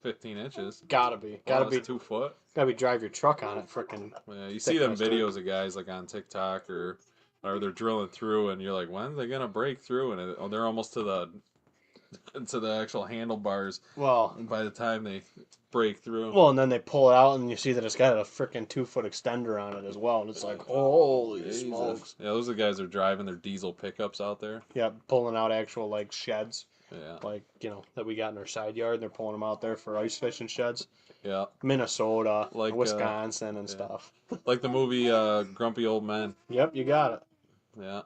15 inches. Gotta be. Almost 2 foot. Gotta be drive your truck on it, frickin' Yeah, you see them thickness, dude. videos of guys like on TikTok or they're drilling through, and you're like, when are they gonna break through? And they're almost to the actual handlebars. Well, And by the time they break through, and then they pull it out and you see that it's got a frickin' 2 foot extender on it as well, and it's like, holy Jesus. smokes. Yeah, those are the guys that are driving their diesel pickups out there. Yeah, pulling out actual like sheds, Yeah. like that we got in our side yard. And they're pulling them out there for ice fishing sheds. Yeah. Minnesota, Like Wisconsin, and yeah. stuff. Like the movie Grumpy Old Men. Yep, you got it. Yeah.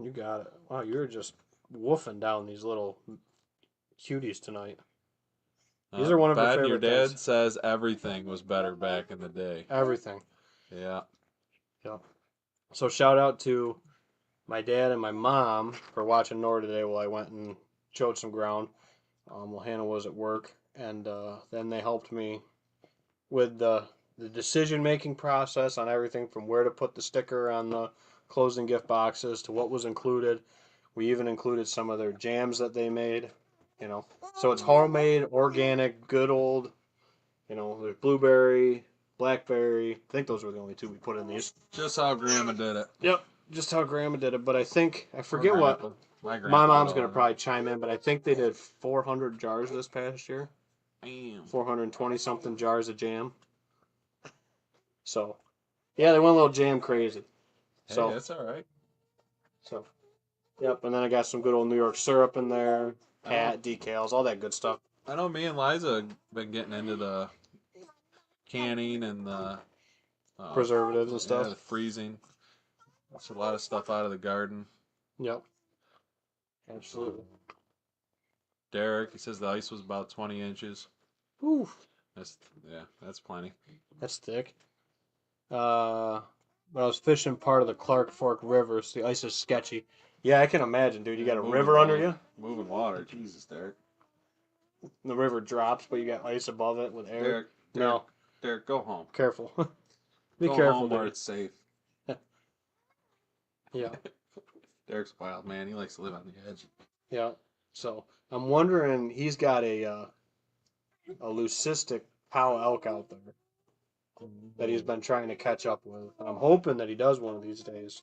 You got it. Wow, you're just woofing down these little cuties tonight. These are one of her Ben, your favorite dad things. says everything was better back in the day. Everything. Yeah. Yep. So shout out to my dad and my mom for watching Nora today while I went and showed some ground. While Hannah was at work, and then they helped me with the decision making process on everything from where to put the sticker on the closing gift boxes to what was included. We even included some of their jams that they made. So it's homemade, organic, good old. There's blueberry, blackberry. I think those were the only two we put in these. Just how Grandma did it. Yep, just how Grandma did it. But I forget what. My Mom's gonna probably chime in, but I think they did 400 jars this past year. Damn. 420 something jars of jam. So, yeah, they went a little jam crazy. Hey, So that's all right. So, yep. And then I got some good old New York syrup in there, pat decals, all that good stuff. I know me and Liza have been getting into the canning and the Preservatives and stuff. Yeah, the freezing. That's a lot of stuff out of the garden. Yep. Absolutely. Derek, he says the ice was about 20 inches. Oof. That's plenty. That's thick. When I was fishing part of the Clark Fork River, so the ice is sketchy. Yeah, I can imagine, dude. You got a river under you. Moving water. Jesus, Derek. The river drops, but you got ice above it with air. Derek, Derek, go home. Careful. Be go careful, home where dude. it's safe. Yeah. Derek's a wild man. He likes to live on the edge. Yeah. So I'm wondering, he's got a leucistic cow elk out there that he's been trying to catch up with. And I'm hoping that he does one of these days.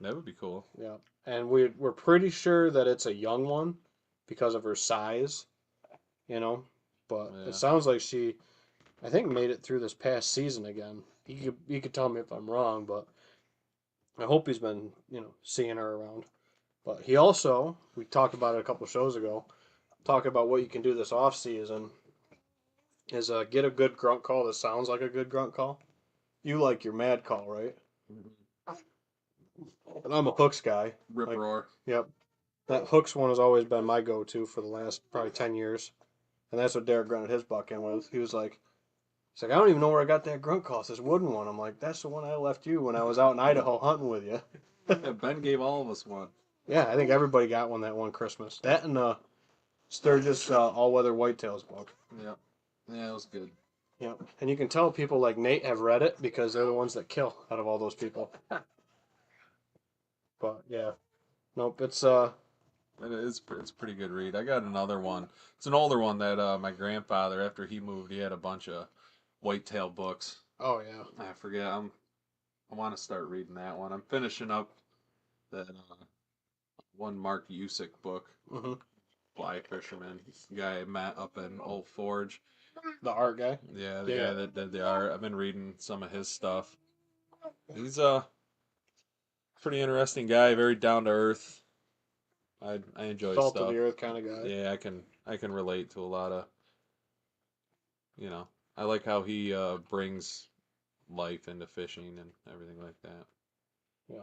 That would be cool. Yeah. And we're pretty sure that it's a young one because of her size, But Yeah. it sounds like she, I think, made it through this past season again. You could tell me if I'm wrong, but I hope he's been, seeing her around. But he also, we talked about it a couple of shows ago, talking about what you can do this off season is get a good grunt call that sounds like a good grunt call. You like your mad call, right? And I'm a hooks guy. Rip roar. Yep. That hooks one has always been my go-to for the last probably 10 years. And that's what Derek grunted his buck in with. He's like, I don't even know where I got that grunt call. It's this wooden one. I'm like, that's the one I left you when I was out in Idaho hunting with you. Yeah, Ben gave all of us one. Yeah, I think everybody got one that one Christmas. That and Sturgis all-weather whitetails book. Yeah. Yeah, it was good. Yep. And you can tell people like Nate have read it because they're the ones that kill out of all those people. But yeah. Nope, it's It's a pretty good read. I got another one. It's an older one that my grandfather, after he moved, he had a bunch of whitetail books. oh yeah. I forget. I want to start reading that one. I'm finishing up that one Mark Usick book, Mm-hmm. Fly Fisherman. Guy I met up in Old Forge. The art guy. Yeah, the Yeah. guy that did the art. I've been reading some of his stuff. He's a pretty interesting guy, very down to earth. I enjoy Salt stuff. of the earth kind of guy. Yeah, I can relate to a lot of, I like how he brings life into fishing and everything like that. Yeah.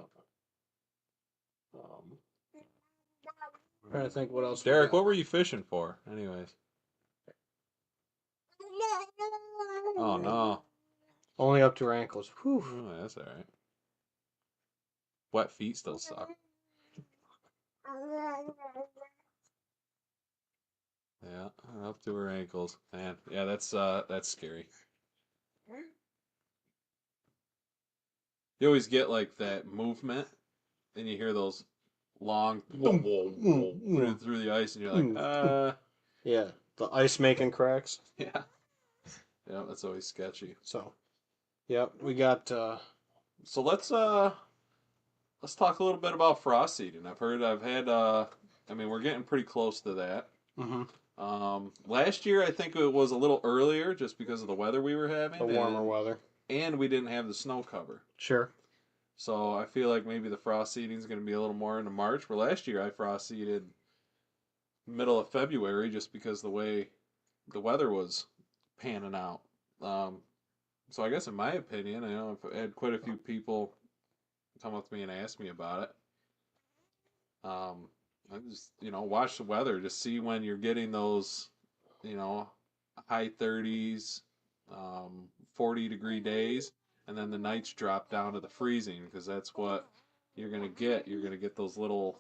Trying to think what else. Derek, what were you fishing for, anyways? Oh no. Only up to her ankles. Whew. Oh, that's all right. Wet feet still suck. Yeah, up to her ankles. Man, yeah, that's scary. You always get like that movement, and you hear those long through the ice, and you're like, Yeah. the ice making cracks. Yeah. Yeah, that's always sketchy. So, yep, we got. So let's talk a little bit about frost seeding. I've had I mean, we're getting pretty close to that. Mm-hmm. Last year I think it was a little earlier just because of the weather we were having. The warmer weather. And we didn't have the snow cover. Sure. So I feel like maybe the frost seeding is going to be a little more into March. Where last year I frost seeded middle of February just because the way the weather was panning out. So I guess in my opinion, I know I've had quite a few people come up to me and ask me about it. I just watch the weather, just see when you're getting those, you know, high 30s, 40-degree days, and then the nights drop down to the freezing because that's what you're gonna get. You're gonna get those little.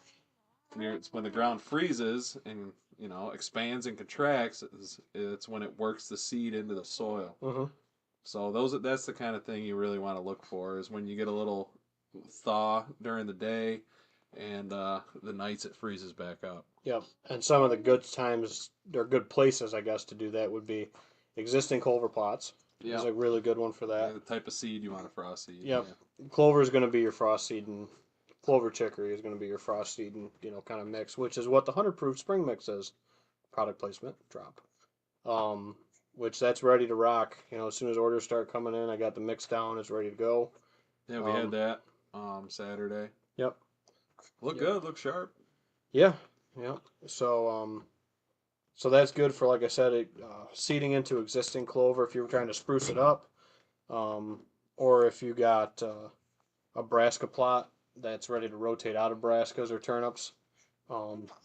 It's when the ground freezes and expands and contracts. It's when it works the seed into the soil. Mm-hmm. So that's the kind of thing you really want to look for is when you get a little thaw during the day, and the nights it freezes back up. Yep. And some of the good times, or good places, I guess, to do that would be existing clover plots. Yeah, Is a really good one for that. the type of seed you want to frost seed. Yep. Yeah. Clover is going to be your frost seed, and clover chicory is going to be your frost seed, and kind of mix, which is what the 100-proof spring mix is. Product placement drop. Which that's ready to rock. As soon as orders start coming in, I got the mix down. It's ready to go. Yeah, we had that Saturday. Yep. Look good. Look sharp. Yeah. Yeah. So that's good for, like I said, seeding into existing clover if you're trying to spruce it up, or if you got a brassica plot that's ready to rotate out of brassicas or turnips.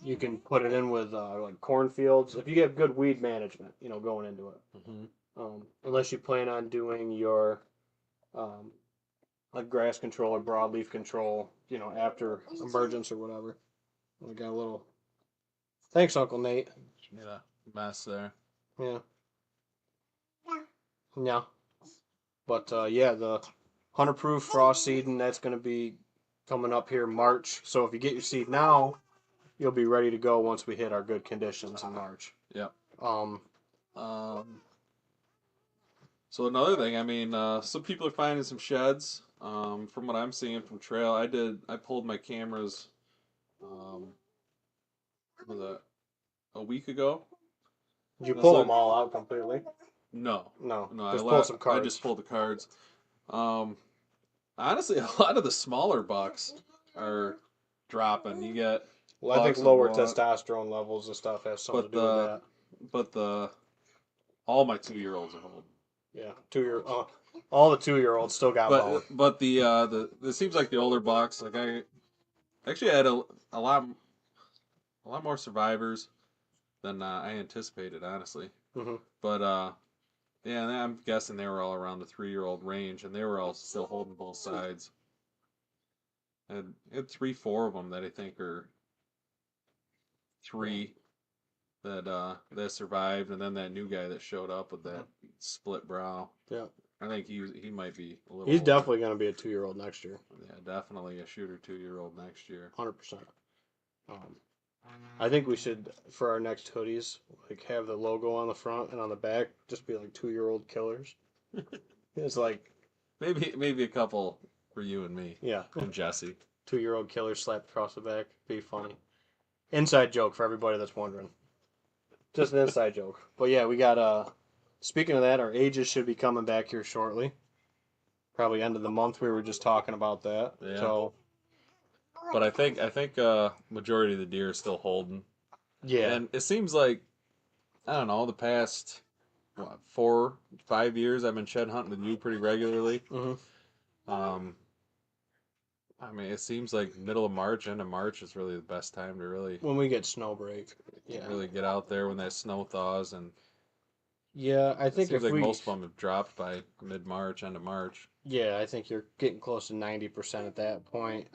You can put it in with like cornfields if you get good weed management, going into it. Mm-hmm. Unless you plan on doing your like grass control or broadleaf control, after emergence or whatever. We got a little. Thanks, Uncle Nate. Yeah, mess there. Yeah. Yeah. But yeah, the 100-proof frost seeding that's going to be coming up here March. So if you get your seed now, you'll be ready to go once we hit our good conditions in March. Yep. Um, So another thing, I mean, some people are finding some sheds. From what I'm seeing from trail, I pulled my cameras. Was that a week ago? Did you pull them all out completely? No. No. No, Just pull some cards. I just pulled the cards. Honestly, a lot of the smaller bucks are dropping. You get. Well, I think lower testosterone levels and stuff has something to do with that. But all my 2-year-olds are holding. Yeah, all the 2-year-olds still got bone. But it seems like the older bucks, like I actually had a lot more survivors than I anticipated, honestly. Mm-hmm. But yeah, I'm guessing they were all around the 3-year-old range, and they were all still holding both sides. And I had 3-4 of them that I think are 3 that survived, and then that new guy that showed up with that split brow. Yeah. I think he might be a little. He's older. definitely going to be a 2-year-old next year. Yeah, definitely a shooter 2-year-old next year. 100%. I think we should, for our next hoodies, like have the logo on the front and on the back just be like 2-year-old killers. It's like maybe a couple for you and me. Yeah. And Jesse. 2-year-old killers slapped across the back. Be funny. Inside joke for everybody that's wondering. Just an inside joke. But yeah, we got speaking of that, our ages should be coming back here shortly. Probably end of the month. We were just talking about that. Yeah. So but I think majority of the deer are still holding. Yeah. And it seems like, I don't know, the past 4-5 years I've been shed hunting with you pretty regularly. Mm-hmm. I mean, it seems like middle of March, end of March is really the best time to really When we get snow break. Yeah. really get out there when that snow thaws, and yeah, I think it seems like most of them have dropped by mid-March, end of March. Yeah, I think you're getting close to 90% at that point.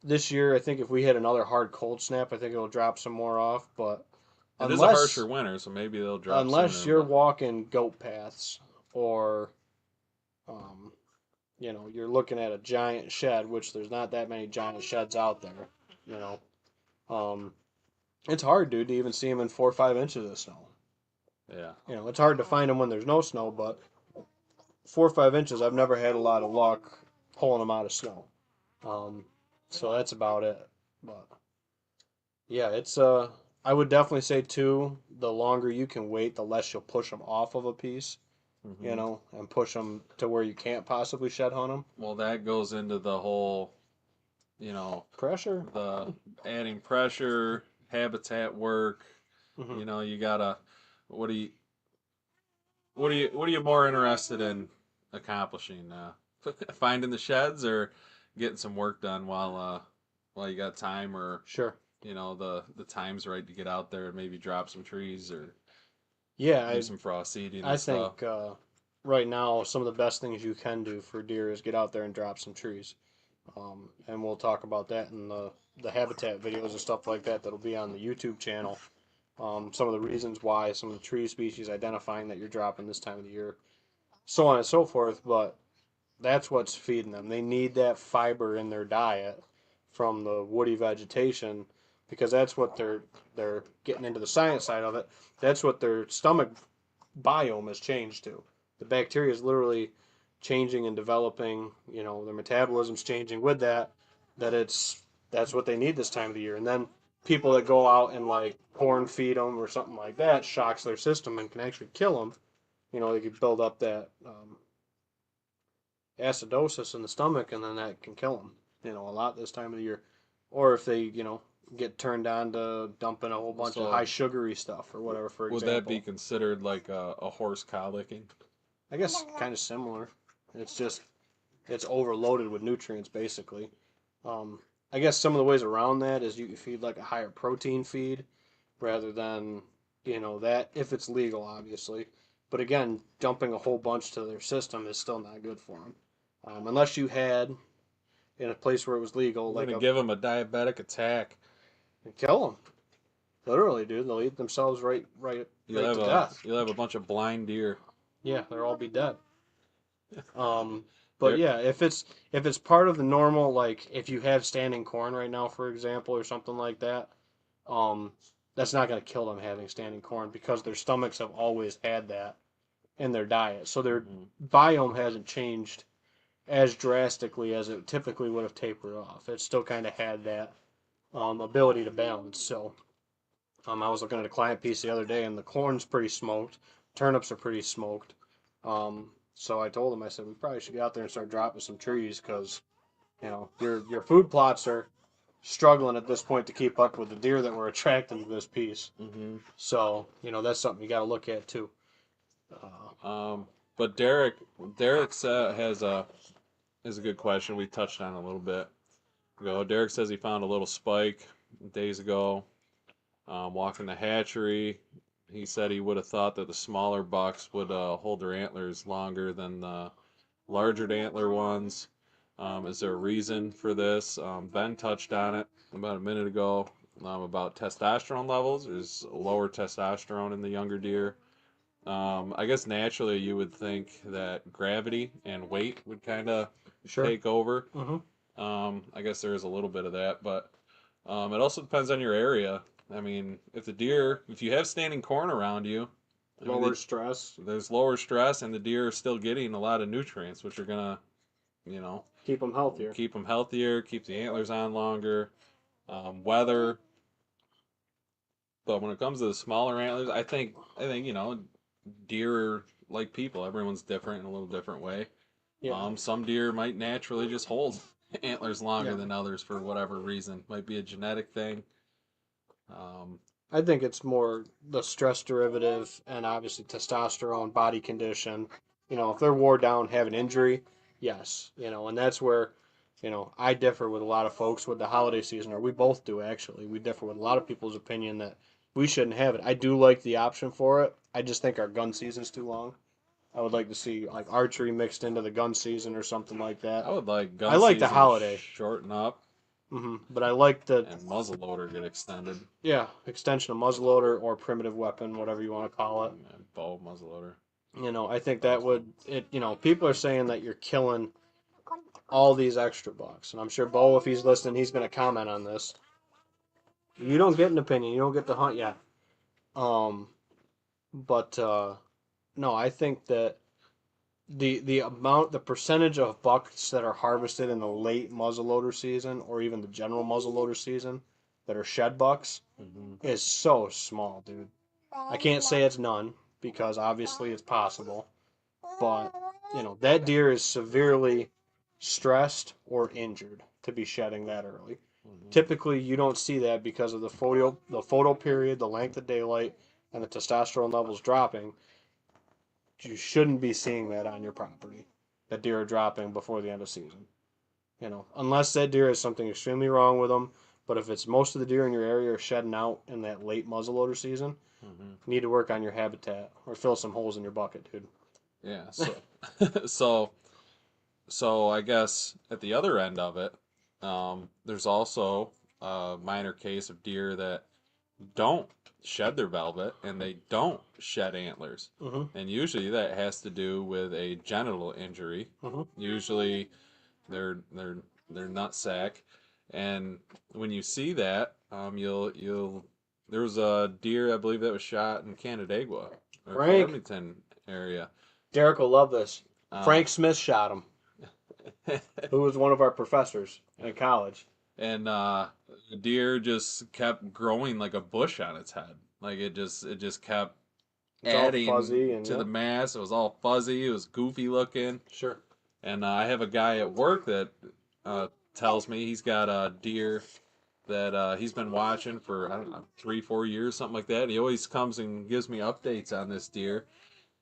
This year, I think if we hit another hard cold snap, I think it'll drop some more off. But it is a harsher winter, so maybe they'll drop. Unless sooner, you're walking goat paths, or you're looking at a giant shed, which there's not that many giant sheds out there. It's hard, dude, to even see them in 4 or 5 inches of snow. Yeah. It's hard to find them when there's no snow, but 4 or 5 inches, I've never had a lot of luck pulling them out of snow. Um, so that's about it. But yeah, I would definitely say too, the longer you can wait, the less you'll push them off of a piece, Hmm. and push them to where you can't possibly shed hunt them. Well, that goes into the whole, you know, Pressure. the adding pressure, habitat work. Hmm. You gotta. What do you what are you more interested in accomplishing? Finding the sheds or getting some work done while you got time, or Sure. the time's right to get out there and maybe drop some trees or Yeah, do some frost seeding I and stuff. think right now some of the best things you can do for deer is get out there and drop some trees. And we'll talk about that in the habitat videos and stuff like that that'll be on the YouTube channel. Some of the reasons why, some of the tree species identifying that you're dropping this time of the year, so on and so forth. But that's what's feeding them. They need that fiber in their diet from the woody vegetation because that's what they're getting into the science side of it. That's what their stomach biome has changed to. The bacteria is literally changing and developing. Their metabolism's changing with that. That's what they need this time of the year. And then people that go out and like corn feed them or something like that shocks their system and can actually kill them. They could build up that acidosis in the stomach, and then that can kill them. A lot this time of the year. Or if they get turned on to dumping a whole bunch of So high sugary stuff or whatever, for would that be example. considered like a horse colicking? I guess kind of similar. It's just it's overloaded with nutrients basically. Um, I guess some of the ways around that is you can feed like a higher protein feed rather than that if it's legal, obviously. But again, dumping a whole bunch to their system is still not good for them, unless you had in a place where it was legal, You're like gonna a give them a diabetic attack. and kill them. Literally, dude, they'll eat themselves right to death. You'll have a bunch of blind deer. Yeah, they'll all be dead. Um, but There, yeah, if it's part of the normal, like if you have standing corn right now, for example, or something like that, um, that's not going to kill them having standing corn because their stomachs have always had that in their diet. So their Mhm. biome hasn't changed as drastically as it typically would have tapered off. It still kind of had that ability to balance. So I was looking at a client piece the other day, and the corn's pretty smoked, turnips are pretty smoked. So I told him, I said, we probably should get out there and start dropping some trees because your food plots are struggling at this point to keep up with the deer that we're attracting to this piece. Mhm. So that's something you got to look at too. Um, but Derek has a good question. We touched on it a little bit ago. Derek says he found a little spike days ago. Walking the hatchery, he said he would have thought that the smaller bucks would hold their antlers longer than the larger antler ones. Is there a reason for this? Ben touched on it about a minute ago about testosterone levels. There's lower testosterone in the younger deer. I guess naturally you would think that gravity and weight would kind of Sure. take over. Mm-hmm. I guess there is a little bit of that, but it also depends on your area. I mean, if you have standing corn around you, I mean, Lower stress. there's lower stress, and the deer are still getting a lot of nutrients, which are gonna, you know, Keep them healthier. keep them healthier, keep the antlers on longer. Weather, but when it comes to the smaller antlers, I think deer are like people. Everyone's different in a little different way. Yeah. Some deer might naturally just hold antlers longer Yeah. than others for whatever reason. Might be a genetic thing. Um, I think it's more the stress derivative and obviously testosterone, body condition. If they're wore down, have an injury, yes. And that's where, I differ with a lot of folks with the holiday season, or we both do actually. We differ with a lot of people's opinion that we shouldn't have it. I do like the option for it. I just think our gun season's too long. I would like to see like archery mixed into the gun season or something like that. I would like I gun like the season to holiday, shorten up but I like the and muzzleloader get extended. yeah extension of muzzleloader or primitive weapon, whatever you want to call it. And bow muzzleloader. I think that would it. People are saying that you're killing all these extra bucks, and I'm sure Bo, if he's listening, he's going to comment on this. You don't get an opinion. You don't get to hunt yet. But no, I think that the percentage of bucks that are harvested in the late muzzleloader season or even the general muzzleloader season that are shed bucks is so small, dude. I can't say it's none because obviously it's possible, but that deer is severely stressed or injured to be shedding that early. Typically, you don't see that because of the photo period, the length of daylight, and the testosterone levels dropping. You shouldn't be seeing that on your property. That deer are dropping before the end of season. Unless that deer has something extremely wrong with them. But if it's most of the deer in your area are shedding out in that late muzzleloader season, you need to work on your habitat or fill some holes in your bucket, dude. Yeah. So, so I guess at the other end of it, there's also a minor case of deer that don't shed their velvet and they don't shed antlers. And usually that has to do with a genital injury. Usually their nut sack. And when you see that, you'll there was a deer I believe that was shot in Canandaigua or Frank, Farmington area. Derek will love this. Uh, Frank Smith shot him, who was one of our professors in college. And the deer just kept growing like a bush on its head. Like it just kept It's all adding fuzzy and to the mass. It was all fuzzy. It was goofy looking. Sure. And I have a guy at work that tells me he's got a deer that he's been watching for, I don't know, 3-4 years, something like that. And he always comes and gives me updates on this deer.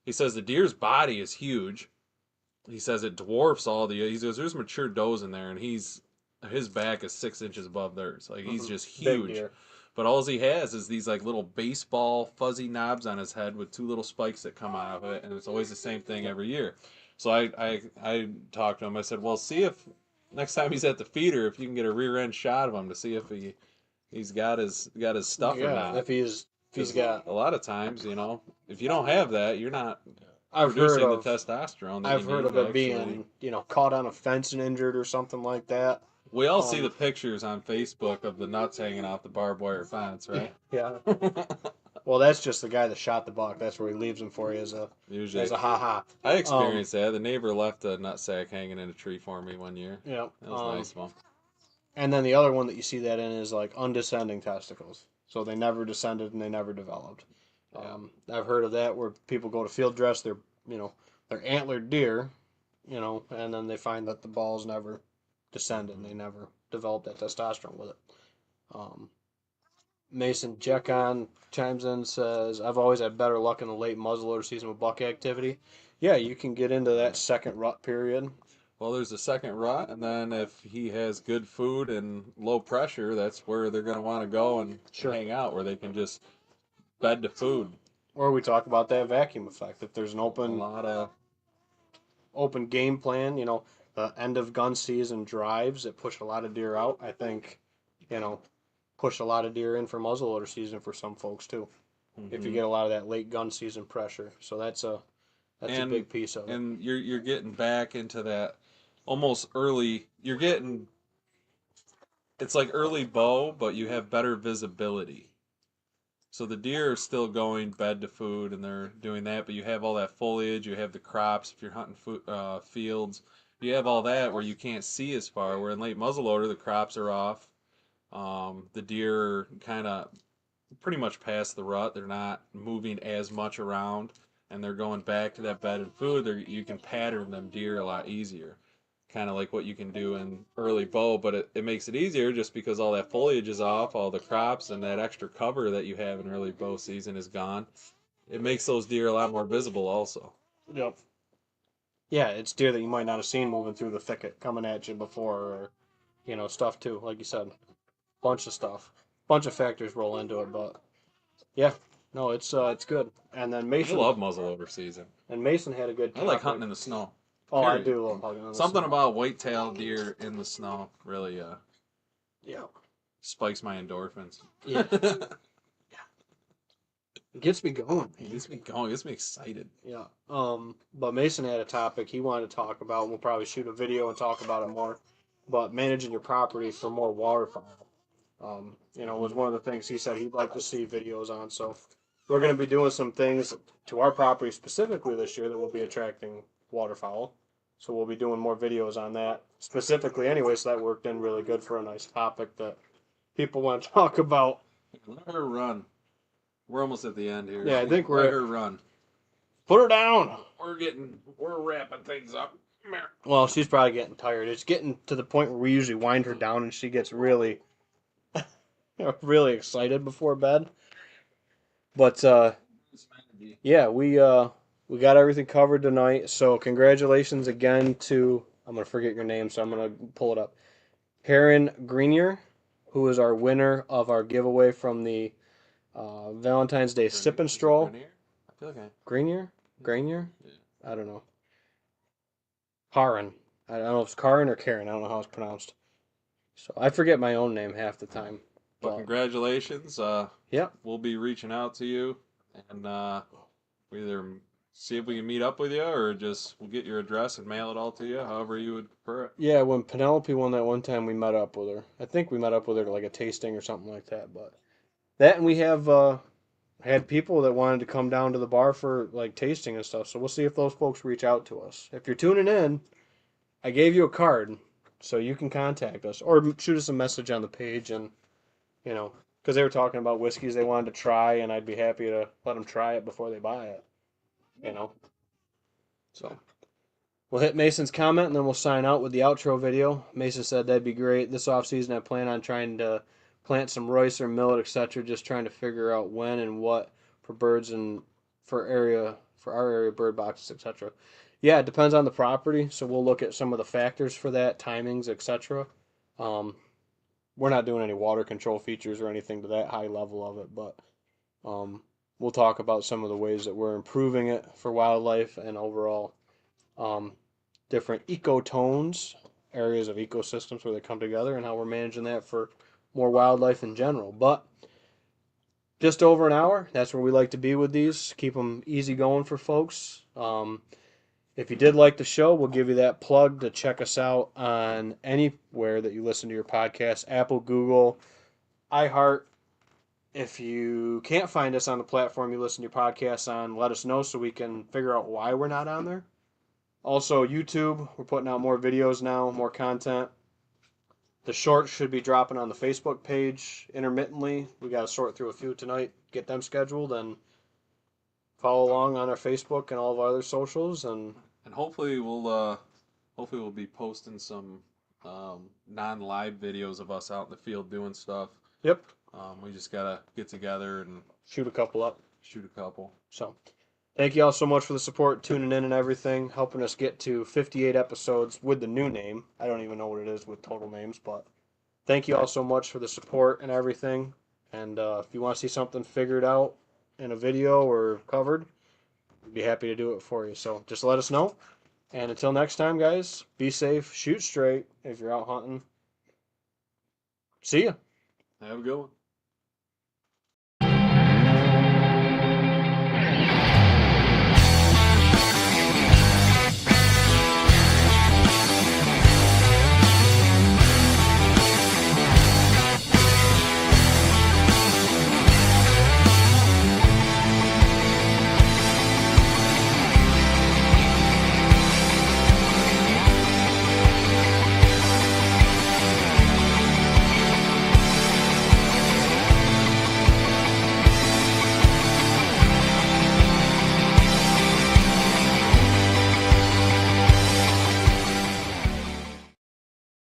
He says the deer's body is huge. He says it dwarfs all the. He says there's mature does in there, and his back is 6 inches above theirs. Like he's just huge. But all he has is these like little baseball fuzzy knobs on his head with two little spikes that come out of it, and it's always the same thing every year. So I talked to him. I said, well, see if next time he's at the feeder, if you can get a rear end shot of him to see if he's got his stuff or not. If he's got a lot of times, if you don't have that, you're not I've producing heard the of testosterone that I've you heard need of to it actually. being caught on a fence and injured or something like that. We all see the pictures on Facebook of the nuts hanging off the barbed wire fence, right? Yeah. Well, that's just the guy that shot the buck. That's where he leaves him for you Usually, as a ha-ha. I experienced that. The neighbor left a nut sack hanging in a tree for me one year. Yeah. That was a nice one. And then the other one that you see that in is like undescending testicles. So they never descended and they never developed. Yeah. I've heard of that where people go to field dress their antlered deer, and then they find that the balls never descended and they never developed that testosterone with it. Mason Jekon chimes in and says, I've always had better luck in the late muzzleloader season with buck activity. Yeah, you can get into that second rut period. Well, there's a second rut, and then if he has good food and low pressure, that's where they're going to want to go and hang out, where they can just bed to food. Or we talk about that vacuum effect. If there's an open game plan, the end of gun season drives that push a lot of deer out. I think, push a lot of deer in for muzzleloader season for some folks too. If you get a lot of that late gun season pressure, so that's a big piece of it. And you're getting back into that almost early. It's like early bow, but you have better visibility. So the deer are still going bed to food, and they're doing that, but you have all that foliage, you have the crops, if you're hunting fields, you have all that where you can't see as far, where in late muzzleloader, the crops are off. The deer are kind of pretty much past the rut. They're not moving as much around, and they're going back to that bed and food. You can pattern them deer a lot easier. Kind of like what you can do in early bow, but it makes it easier just because all that foliage is off, all the crops, and that extra cover that you have in early bow season is gone. It makes those deer a lot more visible also. Yep. Yeah, it's deer that you might not have seen moving through the thicket coming at you before, or, stuff too, like you said. Bunch of stuff. Bunch of factors roll into it, but yeah. No, it's good. And then Mason. I love muzzleloader season. And Mason had a good I like hunting in the snow. Oh, period. I do love hunting in the Something snow. about white-tailed deer in the snow really spikes my endorphins. Yeah. It gets me going. It gets me going. It gets me excited. Yeah. But Mason had a topic he wanted to talk about. We'll probably shoot a video and talk about it more. But managing your property for more waterfowl. Was one of the things he said he'd like to see videos on. So we're going to be doing some things to our property specifically this year that will be attracting waterfowl. So we'll be doing more videos on that specifically anyway. So that worked in really good for a nice topic that people want to talk about. Let her run. We're almost at the end here. Yeah, I think Let her run. Put her down. We're wrapping things up. Well, she's probably getting tired. It's getting to the point where we usually wind her down and she gets really, really excited before bed. But yeah, we got everything covered tonight. So congratulations again to, I'm gonna forget your name, so I'm gonna pull it up. Heron Greenier, who is our winner of our giveaway from the Valentine's Day Sip and Stroll. I feel like Greenier? Yeah. I don't know. Karen. I don't know if it's Karen or Karen. I don't know how it's pronounced. So I forget my own name half the time. But congratulations. Yep. We'll be reaching out to you, and we either see if we can meet up with you, or just we'll get your address and mail it all to you, however you would prefer it. Yeah, when Penelope won that one time, we met up with her. I think we met up with her to like a tasting or something like that. But that, and we have had people that wanted to come down to the bar for like tasting and stuff. So we'll see if those folks reach out to us. If you're tuning in, I gave you a card, so you can contact us or shoot us a message on the page, and because they were talking about whiskeys they wanted to try, and I'd be happy to let them try it before they buy it. So we'll hit Mason's comment, and then we'll sign out with the outro video. Mason said that'd be great. This off season, I plan on trying to plant some rice or millet, etc. Just trying to figure out when and what for birds and for our area bird boxes, etc. Yeah, it depends on the property, so we'll look at some of the factors for that, timings, etc. We're not doing any water control features or anything to that high level of it, but we'll talk about some of the ways that we're improving it for wildlife and overall different ecotones, areas of ecosystems where they come together, and how we're managing that for more wildlife in general. But just over an hour, that's where we like to be with these. Keep them easy going for folks. If you did like the show, we'll give you that plug to check us out on anywhere that you listen to your podcast, Apple, Google, iHeart. If you can't find us on the platform you listen to your podcasts on, let us know so we can figure out why we're not on there. Also, YouTube, we're putting out more videos now, more content. The shorts should be dropping on the Facebook page intermittently. We got to sort through a few tonight, get them scheduled, and follow along on our Facebook and all of our other socials. And hopefully we'll be posting some non-live videos of us out in the field doing stuff. Yep. We just gotta get together and shoot a couple up. So, thank you all so much for the support, tuning in and everything, helping us get to 58 episodes with the new name. I don't even know what it is with total names, but thank you all so much for the support and everything. And if you want to see something figured out in a video or covered, we'd be happy to do it for you. So just let us know. And until next time, guys, be safe, shoot straight if you're out hunting. See ya. Have a good one.